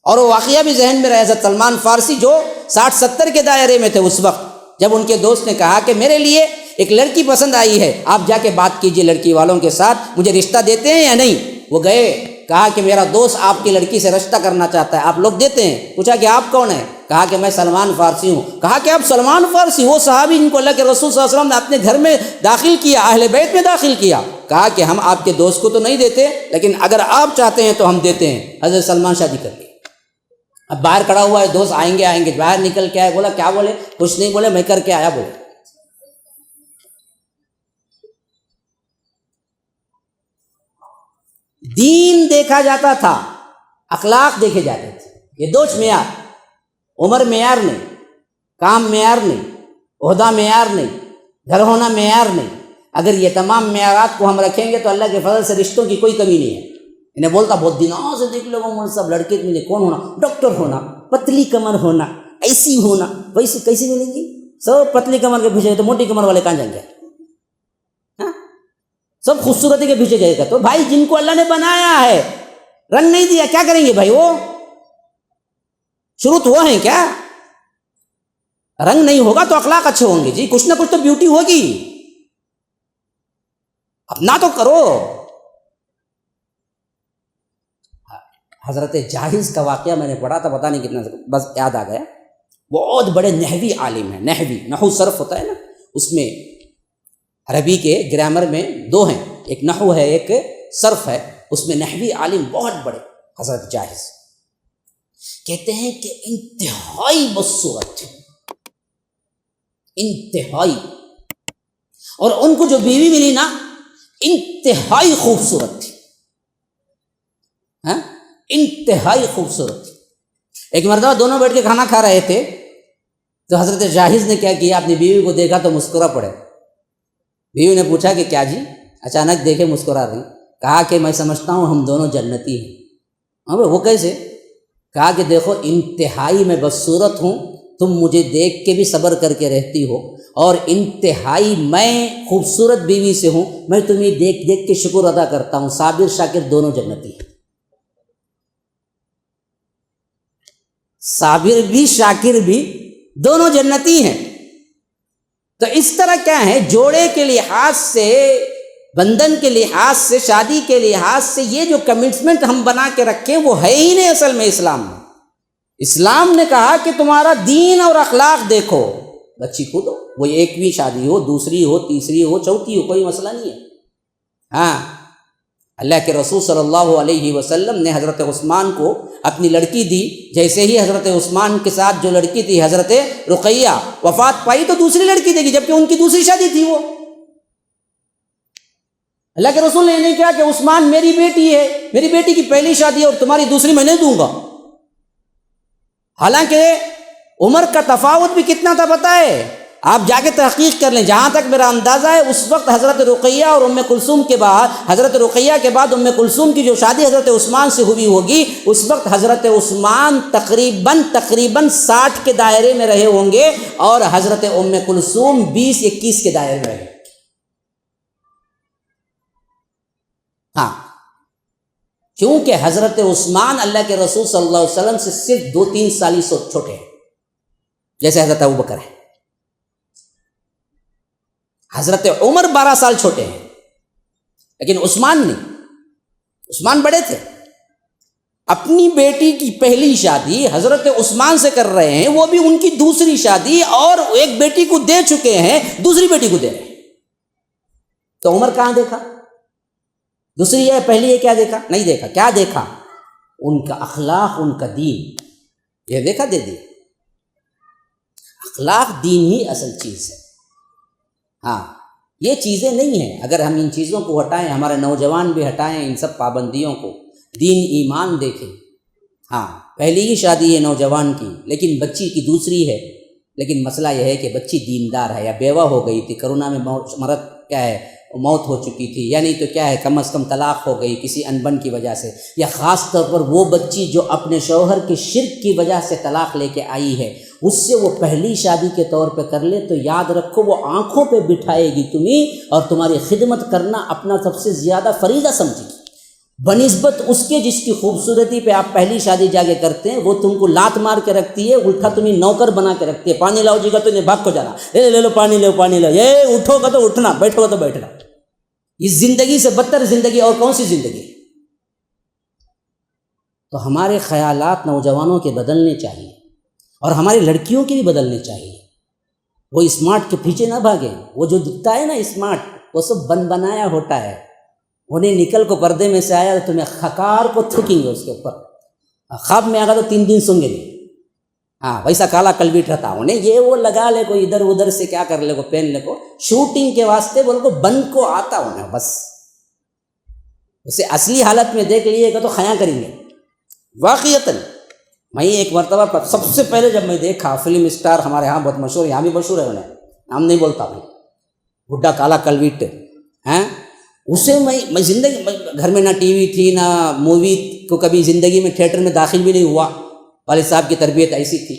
اور وہ واقعہ بھی ذہن میں رہے، حضرت سلمان فارسی جو 60-70 کے دائرے میں تھے اس وقت، جب ان کے دوست نے کہا کہ میرے لیے ایک لڑکی پسند آئی ہے، آپ جا کے بات کیجئے لڑکی والوں کے ساتھ، مجھے رشتہ دیتے ہیں یا نہیں. وہ گئے، کہا کہ میرا دوست آپ کی لڑکی سے رشتہ کرنا چاہتا ہے، آپ لوگ دیتے ہیں؟ پوچھا کہ آپ کون ہیں؟ کہا کہ میں سلمان فارسی ہوں. کہا کہ آپ سلمان فارسی، وہ صحابی جن کو اللہ کے رسول صلی اللہ علیہ وسلم نے اپنے گھر میں داخل کیا، اہل بیت میں داخل کیا. کہا کہ ہم آپ کے دوست کو تو نہیں دیتے، لیکن اگر آپ چاہتے ہیں تو ہم دیتے ہیں. حضرت سلمان شادی کر لی. اب باہر کھڑا ہوا ہے، دوست آئیں گے، باہر نکل کے آئے، بولا کیا بولے؟ کچھ نہیں بولے، میں کر کے آیا بولے. دین دیکھا جاتا تھا، اخلاق دیکھے جاتے تھے. یہ 2 معیار، عمر معیار نہیں، کام معیار نہیں، عہدہ معیار نہیں، گھر ہونا معیار نہیں. اگر یہ تمام معیارات کو ہم رکھیں گے تو اللہ کے فضل سے رشتوں کی کوئی کمی نہیں ہے. انہیں بولتا بہت دنوں سے دیکھ لو مول صاحب لڑکے ملے، کون ہونا؟ ڈاکٹر ہونا، پتلی کمر ہونا، ایسی ہونا، ویسی کیسی ملیں گی؟ سب پتلی کمر کے پیچھے، تو موٹی کمر والے کہاں جائیں گے؟ سب خوبصورتی کے پیچھے جائے گا۔ تو بھائی جن کو اللہ نے بنایا ہے، رنگ نہیں دیا، کیا کریں گے بھائی؟ وہ شروع تو وہ ہیں کیا؟ رنگ نہیں ہوگا تو اخلاق اچھے ہوں گے جی، کچھ نہ کچھ تو بیوٹی ہوگی، اپنا تو کرو۔ حضرت جاہز کا واقعہ میں نے پڑھا تھا، پتہ نہیں کتنا، بس یاد آ گیا۔ بہت بڑے نحوی عالم ہیں، نحو صرف ہوتا ہے نا، اس میں عربی کے گرامر میں دو ہیں، ایک نحو ہے ایک صرف ہے، اس میں نحوی عالم بہت بڑے حضرت جاہز کہتے ہیں کہ انتہائی بدصورت تھے، انتہائی، اور ان کو جو بیوی ملی نا انتہائی خوبصورت تھی، انتہائی خوبصورت تھی۔ ایک مرتبہ دونوں بیٹھ کے کھانا کھا رہے تھے تو حضرت جاہز نے کیا کیا، اپنی بیوی کو دیکھا تو مسکرا پڑے۔ بیوی نے پوچھا کہ کیا جی، اچانک دیکھے مسکرا رہی، کہا کہ میں سمجھتا ہوں ہم دونوں جنتی ہیں۔ وہ کیسے؟ کہا کہ دیکھو انتہائی میں بدصورت ہوں، تم مجھے دیکھ کے بھی صبر کر کے رہتی ہو، اور انتہائی میں خوبصورت بیوی سے ہوں، میں تمہیں دیکھ دیکھ کے شکر ادا کرتا ہوں، صابر شاکر دونوں جنتی ہیں۔ صابر بھی شاکر بھی دونوں جنتی ہیں۔ تو اس طرح کیا ہے، جوڑے کے لحاظ سے، بندھن کے لحاظ سے، شادی کے لحاظ سے یہ جو کمٹمنٹ ہم بنا کے رکھیں وہ ہے ہی نہیں اصل میں اسلام میں۔ اسلام نے کہا کہ تمہارا دین اور اخلاق دیکھو، بچی کو دو، وہ ایکویں شادی ہو، دوسری ہو، تیسری ہو، چوتھی ہو، کوئی مسئلہ نہیں ہے۔ ہاں، اللہ کے رسول صلی اللہ علیہ وسلم نے حضرت عثمان کو اپنی لڑکی دی، جیسے ہی حضرت عثمان کے ساتھ جو لڑکی تھی حضرت رقیہ وفات پائی تو دوسری لڑکی دے گی، جبکہ ان کی دوسری شادی تھی۔ وہ اللہ کے رسول نے نہیں کہا کہ عثمان میری بیٹی ہے، میری بیٹی کی پہلی شادی ہے اور تمہاری دوسری میں نہیں دوں گا۔ حالانکہ عمر کا تفاوت بھی کتنا تھا پتہ ہے؟ آپ جا کے تحقیق کر لیں، جہاں تک میرا اندازہ ہے اس وقت حضرت رقیہ اور ام کلثوم کے بعد، حضرت رقیہ کے بعد ام کلثوم کی جو شادی حضرت عثمان سے ہوئی ہوگی، اس وقت حضرت عثمان تقریباً 60 کے دائرے میں رہے ہوں گے، اور حضرت ام کلثوم 20-21 کے دائرے میں رہے۔ ہاں، کیونکہ حضرت عثمان اللہ کے رسول صلی اللہ علیہ وسلم سے صرف 2-3 سال ہی چھوٹے ہیں، جیسے حضرت ابوبکر ہے۔ حضرت عمر 12 سال چھوٹے ہیں، لیکن عثمان نہیں، عثمان بڑے تھے۔ اپنی بیٹی کی پہلی شادی حضرت عثمان سے کر رہے ہیں، وہ بھی ان کی دوسری شادی، اور ایک بیٹی کو دے چکے ہیں، دوسری بیٹی کو دے رہے ہیں۔ تو عمر کہاں دیکھا؟ دوسری ہے پہلی ہے، کیا دیکھا؟ نہیں دیکھا۔ کیا دیکھا؟ ان کا اخلاق، ان کا دین، یہ دیکھا، دے دیا۔ اخلاق دین ہی اصل چیز ہے۔ ہاں، یہ چیزیں نہیں ہیں، اگر ہم ان چیزوں کو ہٹائیں، ہمارے نوجوان بھی ہٹائیں ان سب پابندیوں کو، دین ایمان دیکھیں۔ ہاں، پہلی ہی شادی ہے نوجوان کی، لیکن بچی کی دوسری ہے، لیکن مسئلہ یہ ہے کہ بچی دیندار ہے، یا بیوہ ہو گئی تھی، کرونا میں مرد کیا ہے، موت ہو چکی تھی، یا نہیں تو کیا ہے، کم از کم طلاق ہو گئی کسی انبن کی وجہ سے، یا خاص طور پر وہ بچی جو اپنے شوہر کے شرک کی وجہ سے طلاق لے کے آئی ہے، اس سے وہ پہلی شادی کے طور پہ کر لے، تو یاد رکھو وہ آنکھوں پہ بٹھائے گی تمہیں، اور تمہاری خدمت کرنا اپنا سب سے زیادہ فریضہ سمجھے گی، بنسبت اس کے جس کی خوبصورتی پہ آپ پہلی شادی جا کے کرتے ہیں، وہ تم کو لات مار کے رکھتی ہے، الٹا تمہیں نوکر بنا کے رکھتی ہے۔ پانی لاؤ جی گا تو نہیں، بھاگ کو جانا، لے لو پانی، لو پانی لو، یہ اٹھو گا تو اٹھنا، بیٹھو گا تو بیٹھنا۔ اس زندگی سے بدتر زندگی اور کون سی زندگی؟ تو ہمارے خیالات نوجوانوں کے بدلنے چاہیے، اور ہماری لڑکیوں کے بھی بدلنے چاہیے۔ وہ اسمارٹ کے پیچھے نہ بھاگیں، وہ جو دکھتا ہے نا اسمارٹ، وہ سب بن بنایا ہوتا ہے۔ انہیں نکل کو پردے میں سے آیا تو تمہیں خکار کو تھوکیں گے اس کے اوپر، خواب میں آگا تو 3 دن سوں گے نہیں۔ ہاں، ویسا کالا کلبیٹ رہتا، انہیں یہ وہ لگا لے کو، ادھر ادھر سے کیا کر لے کو، پہن لے کو، شوٹنگ کے واسطے بول کو بن کو آتا انہیں، بس اسے اصلی حالت میں دیکھ لیے گا تو خیاں کریں گے۔ واقعتاً میں ایک مرتبہ پر سب سے پہلے جب میں دیکھا، فلم اسٹار ہمارے ہاں بہت مشہور، یہاں بھی مشہور ہے، انہیں نام نہیں بولتا میں، بڈھا کالا کلویٹ ہیں، اسے میں زندگی گھر میں نہ ٹی وی تھی نہ مووی کو کبھی زندگی میں تھیٹر میں داخل بھی نہیں ہوا. والد صاحب کی تربیت ایسی تھی.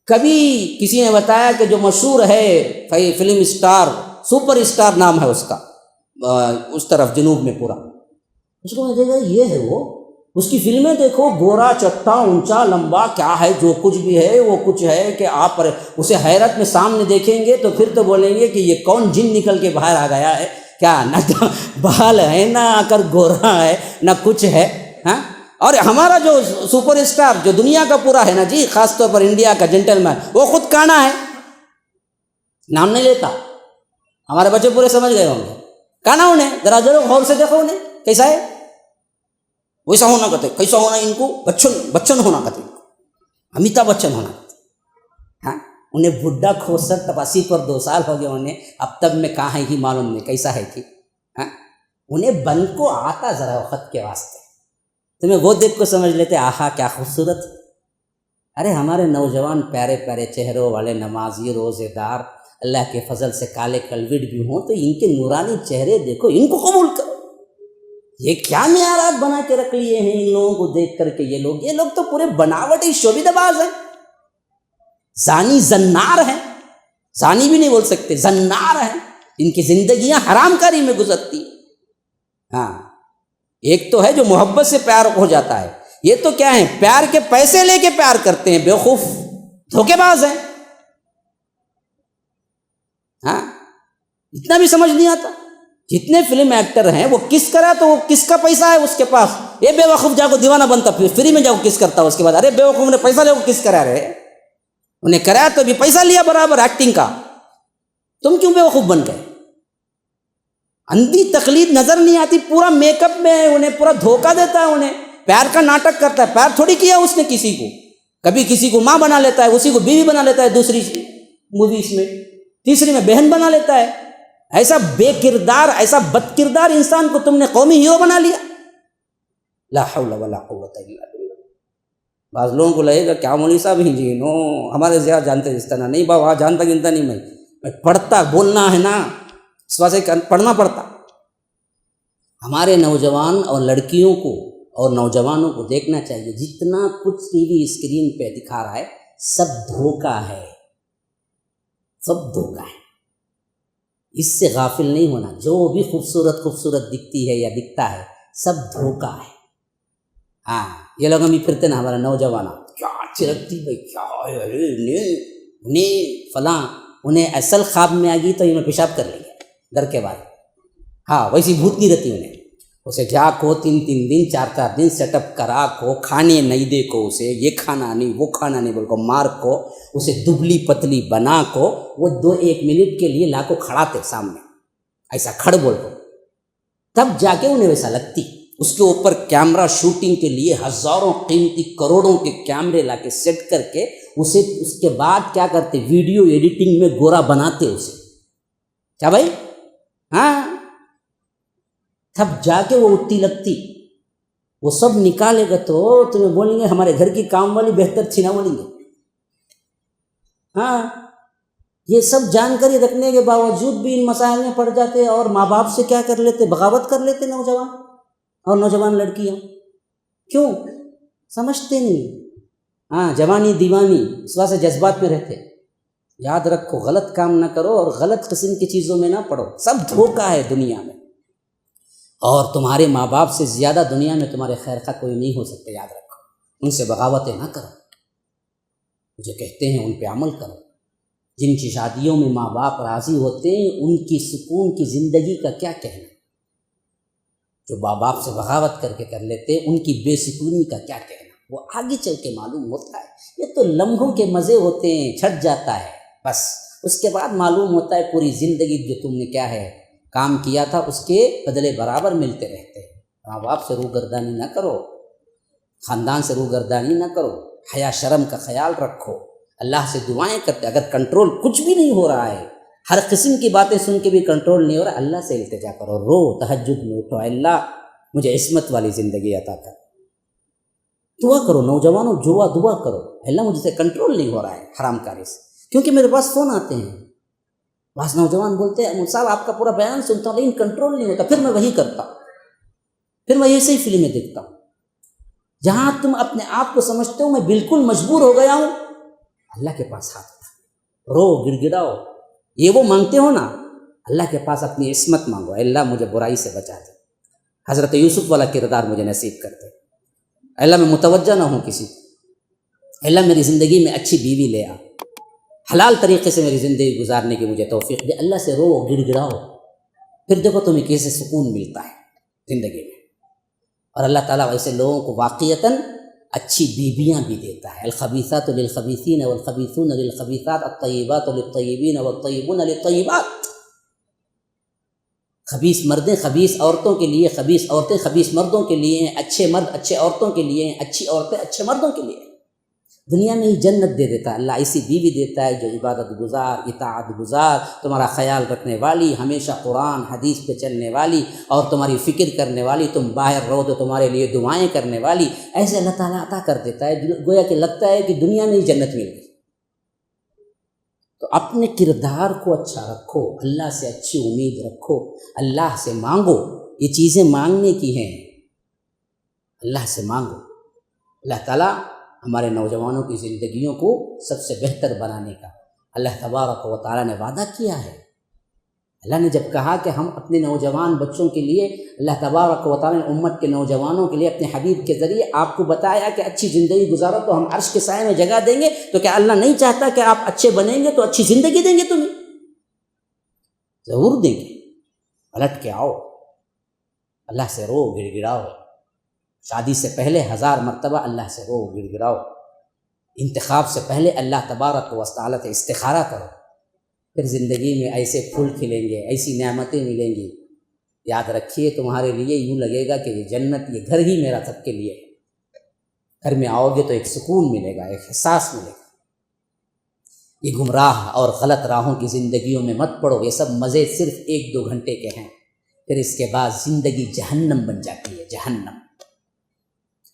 کبھی کسی نے بتایا کہ جو مشہور ہے فلم اسٹار سپر اسٹار نام ہے اس کا اس طرف جنوب میں پورا, اس کو میں دیکھا یہ ہے وہ, اس کی فلمیں دیکھو, گورا چٹا اونچا لمبا کیا ہے, جو کچھ بھی ہے وہ کچھ ہے کہ آپ اسے حیرت میں سامنے دیکھیں گے تو پھر تو بولیں گے کہ یہ کون جن نکل کے باہر آ گیا ہے, کیا نہ بال ہے نہ آ کر گورا ہے نہ کچھ ہے. ہاں, اور ہمارا جو سپر اسٹار جو دنیا کا پورا ہے نا جی, خاص طور پر انڈیا کا جنٹل مین, وہ خود کانا ہے, نام نہیں لیتا. ہمارے بچے پورے سمجھ گئے ہوں گے کانا انہیں, ذرا ذرا غور سے دیکھو انہیں کیسا ہے, ویسا ہونا کہتے, کیسا ہونا ان کو, بچن ہونا کہتے, امیتابھ بچن ہونا کہتے. ہاں, انہیں بڈھا کھوسر تپاسی پر 2 سال ہو گئے انہیں, اب تب میں کہاں ہے کہ معلوم نہیں کیسا ہے کہ. ہاں, انہیں بن کو آتا ذرا وقت کے واسطے, تمہیں وہ دیکھ کو سمجھ لیتے آہا کیا خوبصورت. ارے ہمارے نوجوان پیارے پیارے چہروں والے نمازی روزے دار اللہ کے فضل سے کالے کلوٹ بھی ہوں تو ان کے نورانی چہرے دیکھو, ان کو قبول کرو. یہ کیا معیارات بنا کے رکھ لیے ہیں ان لوگوں کو دیکھ کر کے, یہ لوگ تو پورے بناوٹی شوبیدہ باز ہیں, زانی زنار ہیں, زانی بھی نہیں بول سکتے, زنار ہیں, ان کی زندگیاں حرام کاری میں گزرتی. ہاں, ایک تو ہے جو محبت سے پیار ہو جاتا ہے, یہ تو کیا ہے پیار کے پیسے لے کے پیار کرتے ہیں, بیوقوف دھوکے باز ہیں. ہاں, اتنا بھی سمجھ نہیں آتا. جتنے فلم ایکٹر ہیں وہ کس کرا تو وہ کس کا پیسہ ہے اس کے پاس, یہ بے وقوف جا کو دیوانہ بنتا پھر فری میں جا کو کس کرتا, اس کے بعد ارے بے وقوف نے پیسہ لے کو کس کرا رہے, انہیں کرایا تو بھی پیسہ لیا برابر ایکٹنگ کا, تم کیوں بے وقوف بن گئے. اندھی تقلید نظر نہیں آتی, پورا میک اپ میں انہیں پورا دھوکہ دیتا ہے, انہیں پیار کا ناٹک کرتا ہے. پیار تھوڑی کیا اس نے کسی کو, کبھی کسی کو ماں بنا لیتا ہے, اسی کو بیوی بنا لیتا ہے, دوسری موویز میں تیسری میں بہن بنا لیتا ہے. ایسا بے کردار ایسا بد کردار انسان کو تم نے قومی ہیرو بنا لیا. لا حول ولا قوت الا باللہ. بعض لوگوں کو لگے گا کیا مولوی صاحب ہی جی, نو ہمارے زیادہ جانتے اس طرح نہیں بابا, جانتا گنتا نہیں, میں پڑھتا بولنا ہے نا, اس واسطے پڑھنا پڑتا. ہمارے نوجوان اور لڑکیوں کو اور نوجوانوں کو دیکھنا چاہیے, جتنا کچھ ٹی وی اسکرین پہ دکھا رہا ہے سب دھوکہ ہے, سب دھوکہ ہے. اس سے غافل نہیں ہونا, جو بھی خوبصورت دکھتی ہے یا دکھتا ہے سب دھوکہ ہے. ہاں, یہ لوگ ہم بھی پھرتے نا ہمارا نوجوان, کیا اچھی لگتی بھائی, کیا انہیں فلاں, انہیں اصل خواب میں آ گئی تو انہیں پیشاب کر لیا ڈر کے بعد. ہاں, ویسی بھوت نہیں رہتی انہیں, اسے جا کو 3 دن 4 دن سیٹ اپ کرا کو, کھانے نہیں دے کو, اسے یہ کھانا نہیں وہ کھانا نہیں بول کو, مار کو اسے دبلی پتلی بنا کو, وہ 2-1 منٹ کے لیے لا کو کھڑاتے سامنے, ایسا کھڑ بول کو, تب جا کے انہیں ویسا لگتی. اس کے اوپر کیمرہ شوٹنگ کے لیے ہزاروں قیمتی کروڑوں کے کیمرے لا کے سیٹ کر کے اسے, اس کے بعد کیا کرتے ویڈیو ایڈیٹنگ میں گورا بناتے اسے. کیا بھائی, ہاں, تب جا کے وہ اٹھتی لگتی. وہ سب نکالے گا تو تمہیں بولیں گے ہمارے گھر کی کام والی بہتر تھی نا, بولیں گے. ہاں, یہ سب جانکاری رکھنے کے باوجود بھی ان مسائل میں پڑ جاتے, اور ماں باپ سے کیا کر لیتے, بغاوت کر لیتے نوجوان اور نوجوان لڑکیاں. کیوں سمجھتے نہیں. ہاں, جوانی دیوانی, اس واسطے جذبات میں رہتے. یاد رکھو, غلط کام نہ کرو اور غلط قسم کی چیزوں میں نہ پڑو, سب دھوکہ ہے دنیا میں. اور تمہارے ماں باپ سے زیادہ دنیا میں تمہارے خیر خواہ کوئی نہیں ہو سکتے, یاد رکھو. ان سے بغاوتیں نہ کرو, جو کہتے ہیں ان پہ عمل کرو. جن کی شادیوں میں ماں باپ راضی ہوتے ہیں ان کی سکون کی زندگی کا کیا کہنا. جو ماں باپ سے بغاوت کر کے کر لیتے ان کی بے سکونی کا کیا کہنا. وہ آگے چل کے معلوم ہوتا ہے. یہ تو لمحوں کے مزے ہوتے ہیں, چھٹ جاتا ہے بس, اس کے بعد معلوم ہوتا ہے پوری زندگی جو تم نے کیا ہے کام کیا تھا اس کے بدلے برابر ملتے رہتے ہیں. ماں باپ سے روگردانی نہ کرو, خاندان سے روگردانی نہ کرو, حیا شرم کا خیال رکھو, اللہ سے دعائیں کرتے. اگر کنٹرول کچھ بھی نہیں ہو رہا ہے, ہر قسم کی باتیں سن کے بھی کنٹرول نہیں ہو رہا, اللہ سے التجا کرو, رو, تہجد میں اٹھو, اللہ مجھے عصمت والی زندگی عطا کر. دعا کرو نوجوانوں, دعا کرو, اللہ مجھ سے کنٹرول نہیں ہو رہا ہے حرام کاری سے. کیونکہ میرے پاس فون آتے ہیں, بعض نوجوان بولتے ہیں صاحب آپ کا پورا بیان سنتا ہوں لیکن کنٹرول نہیں ہوتا, پھر میں وہی کرتا ہوں. پھر میں ایسے ہی فلمیں دیکھتا ہوں جہاں تم اپنے آپ کو سمجھتے ہو میں بالکل مجبور ہو گیا ہوں، اللہ کے پاس ہاتھ اٹھاؤ، رو گڑ گڑاؤ، یہ وہ مانگتے ہو نا، اللہ کے پاس اپنی عصمت مانگو، اے اللہ مجھے برائی سے بچا دے، حضرت یوسف والا کردار مجھے نصیب کر دے، اے اللہ میں متوجہ نہ ہوں کسی کو، اے اللہ میری زندگی میں اچھی بیوی لے آ، حلال طریقے سے میری زندگی گزارنے کی مجھے توفیق دے، اللہ سے رو گڑ گڑاؤ، پھر دیکھو تمہیں کیسے سکون ملتا ہے زندگی میں۔ اور اللہ تعالیٰ ایسے لوگوں کو واقعتاً اچھی بیویاں بھی دیتا ہے، الخبیثات للخبیثین والخبیثون للخبیثات الطیبات للطیبین والطیبون للطیبات، خبیث مردیں خبیث عورتوں کے لیے، خبیث عورتیں خبیث مردوں کے لیے ہیں، اچھے مرد اچھے عورتوں کے لیے ہیں، اچھی عورتیں اچھے مردوں کے لیے ہیں۔ دنیا میں ہی جنت دے دیتا ہے اللہ، ایسی بیوی دیتا ہے جو عبادت گزار، اطاعت گزار، تمہارا خیال رکھنے والی، ہمیشہ قرآن حدیث پہ چلنے والی اور تمہاری فکر کرنے والی، تم باہر رہو تو تمہارے لیے دعائیں کرنے والی، ایسے اللہ تعالیٰ عطا کر دیتا ہے، گویا کہ لگتا ہے کہ دنیا میں ہی جنت مل گئی۔ تو اپنے کردار کو اچھا رکھو، اللہ سے اچھی امید رکھو، اللہ سے مانگو، یہ چیزیں مانگنے کی ہیں، اللہ سے مانگو۔ اللہ تعالیٰ ہمارے نوجوانوں کی زندگیوں کو سب سے بہتر بنانے کا اللہ تبارک و تعالیٰ نے وعدہ کیا ہے۔ اللہ نے جب کہا کہ ہم اپنے نوجوان بچوں کے لیے، اللہ تبارک و تعالیٰ نے امت کے نوجوانوں کے لیے اپنے حبیب کے ذریعے آپ کو بتایا کہ اچھی زندگی گزارو تو ہم عرش کے سائے میں جگہ دیں گے، تو کیا اللہ نہیں چاہتا کہ آپ اچھے بنیں گے تو اچھی زندگی دیں گے؟ تمہیں ضرور دیں گے۔ پلٹ کے آؤ، اللہ سے رو گڑ گڑاؤ، شادی سے پہلے 1000 مرتبہ اللہ سے رو گڑ گڑاؤ، انتخاب سے پہلے اللہ تبارک و تعالیٰ سے استخارہ کرو، پھر زندگی میں ایسے پھول کھلیں گے، ایسی نعمتیں ملیں گی، یاد رکھیے تمہارے لیے یوں لگے گا کہ یہ جنت، یہ گھر ہی میرا سب کے لیے ہے۔ گھر میں آؤ گے تو ایک سکون ملے گا، ایک احساس ملے گا۔ یہ گمراہ اور غلط راہوں کی زندگیوں میں مت پڑو، یہ سب مزے صرف 1-2 گھنٹے کے ہیں، پھر اس کے بعد زندگی جہنم بن جاتی ہے، جہنم۔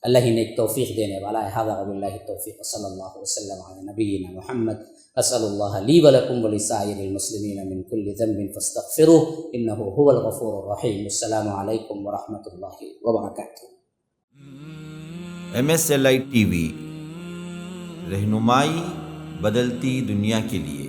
اللہ ہی نے ایک توفیق دینے والا ہے۔ ھذا وباللہ التوفیق، صلی اللہ وسلم علی نبینا محمد۔ اسأل اللہ لی ولکم ولسائر المسلمین من کل ذنب فاستغفروه انہ هو الغفور الرحیم۔ السلام علیکم ورحمۃ اللہ وبرکاتہ۔ MSLI TV، رہنمائی بدلتی دنیا کے لیے۔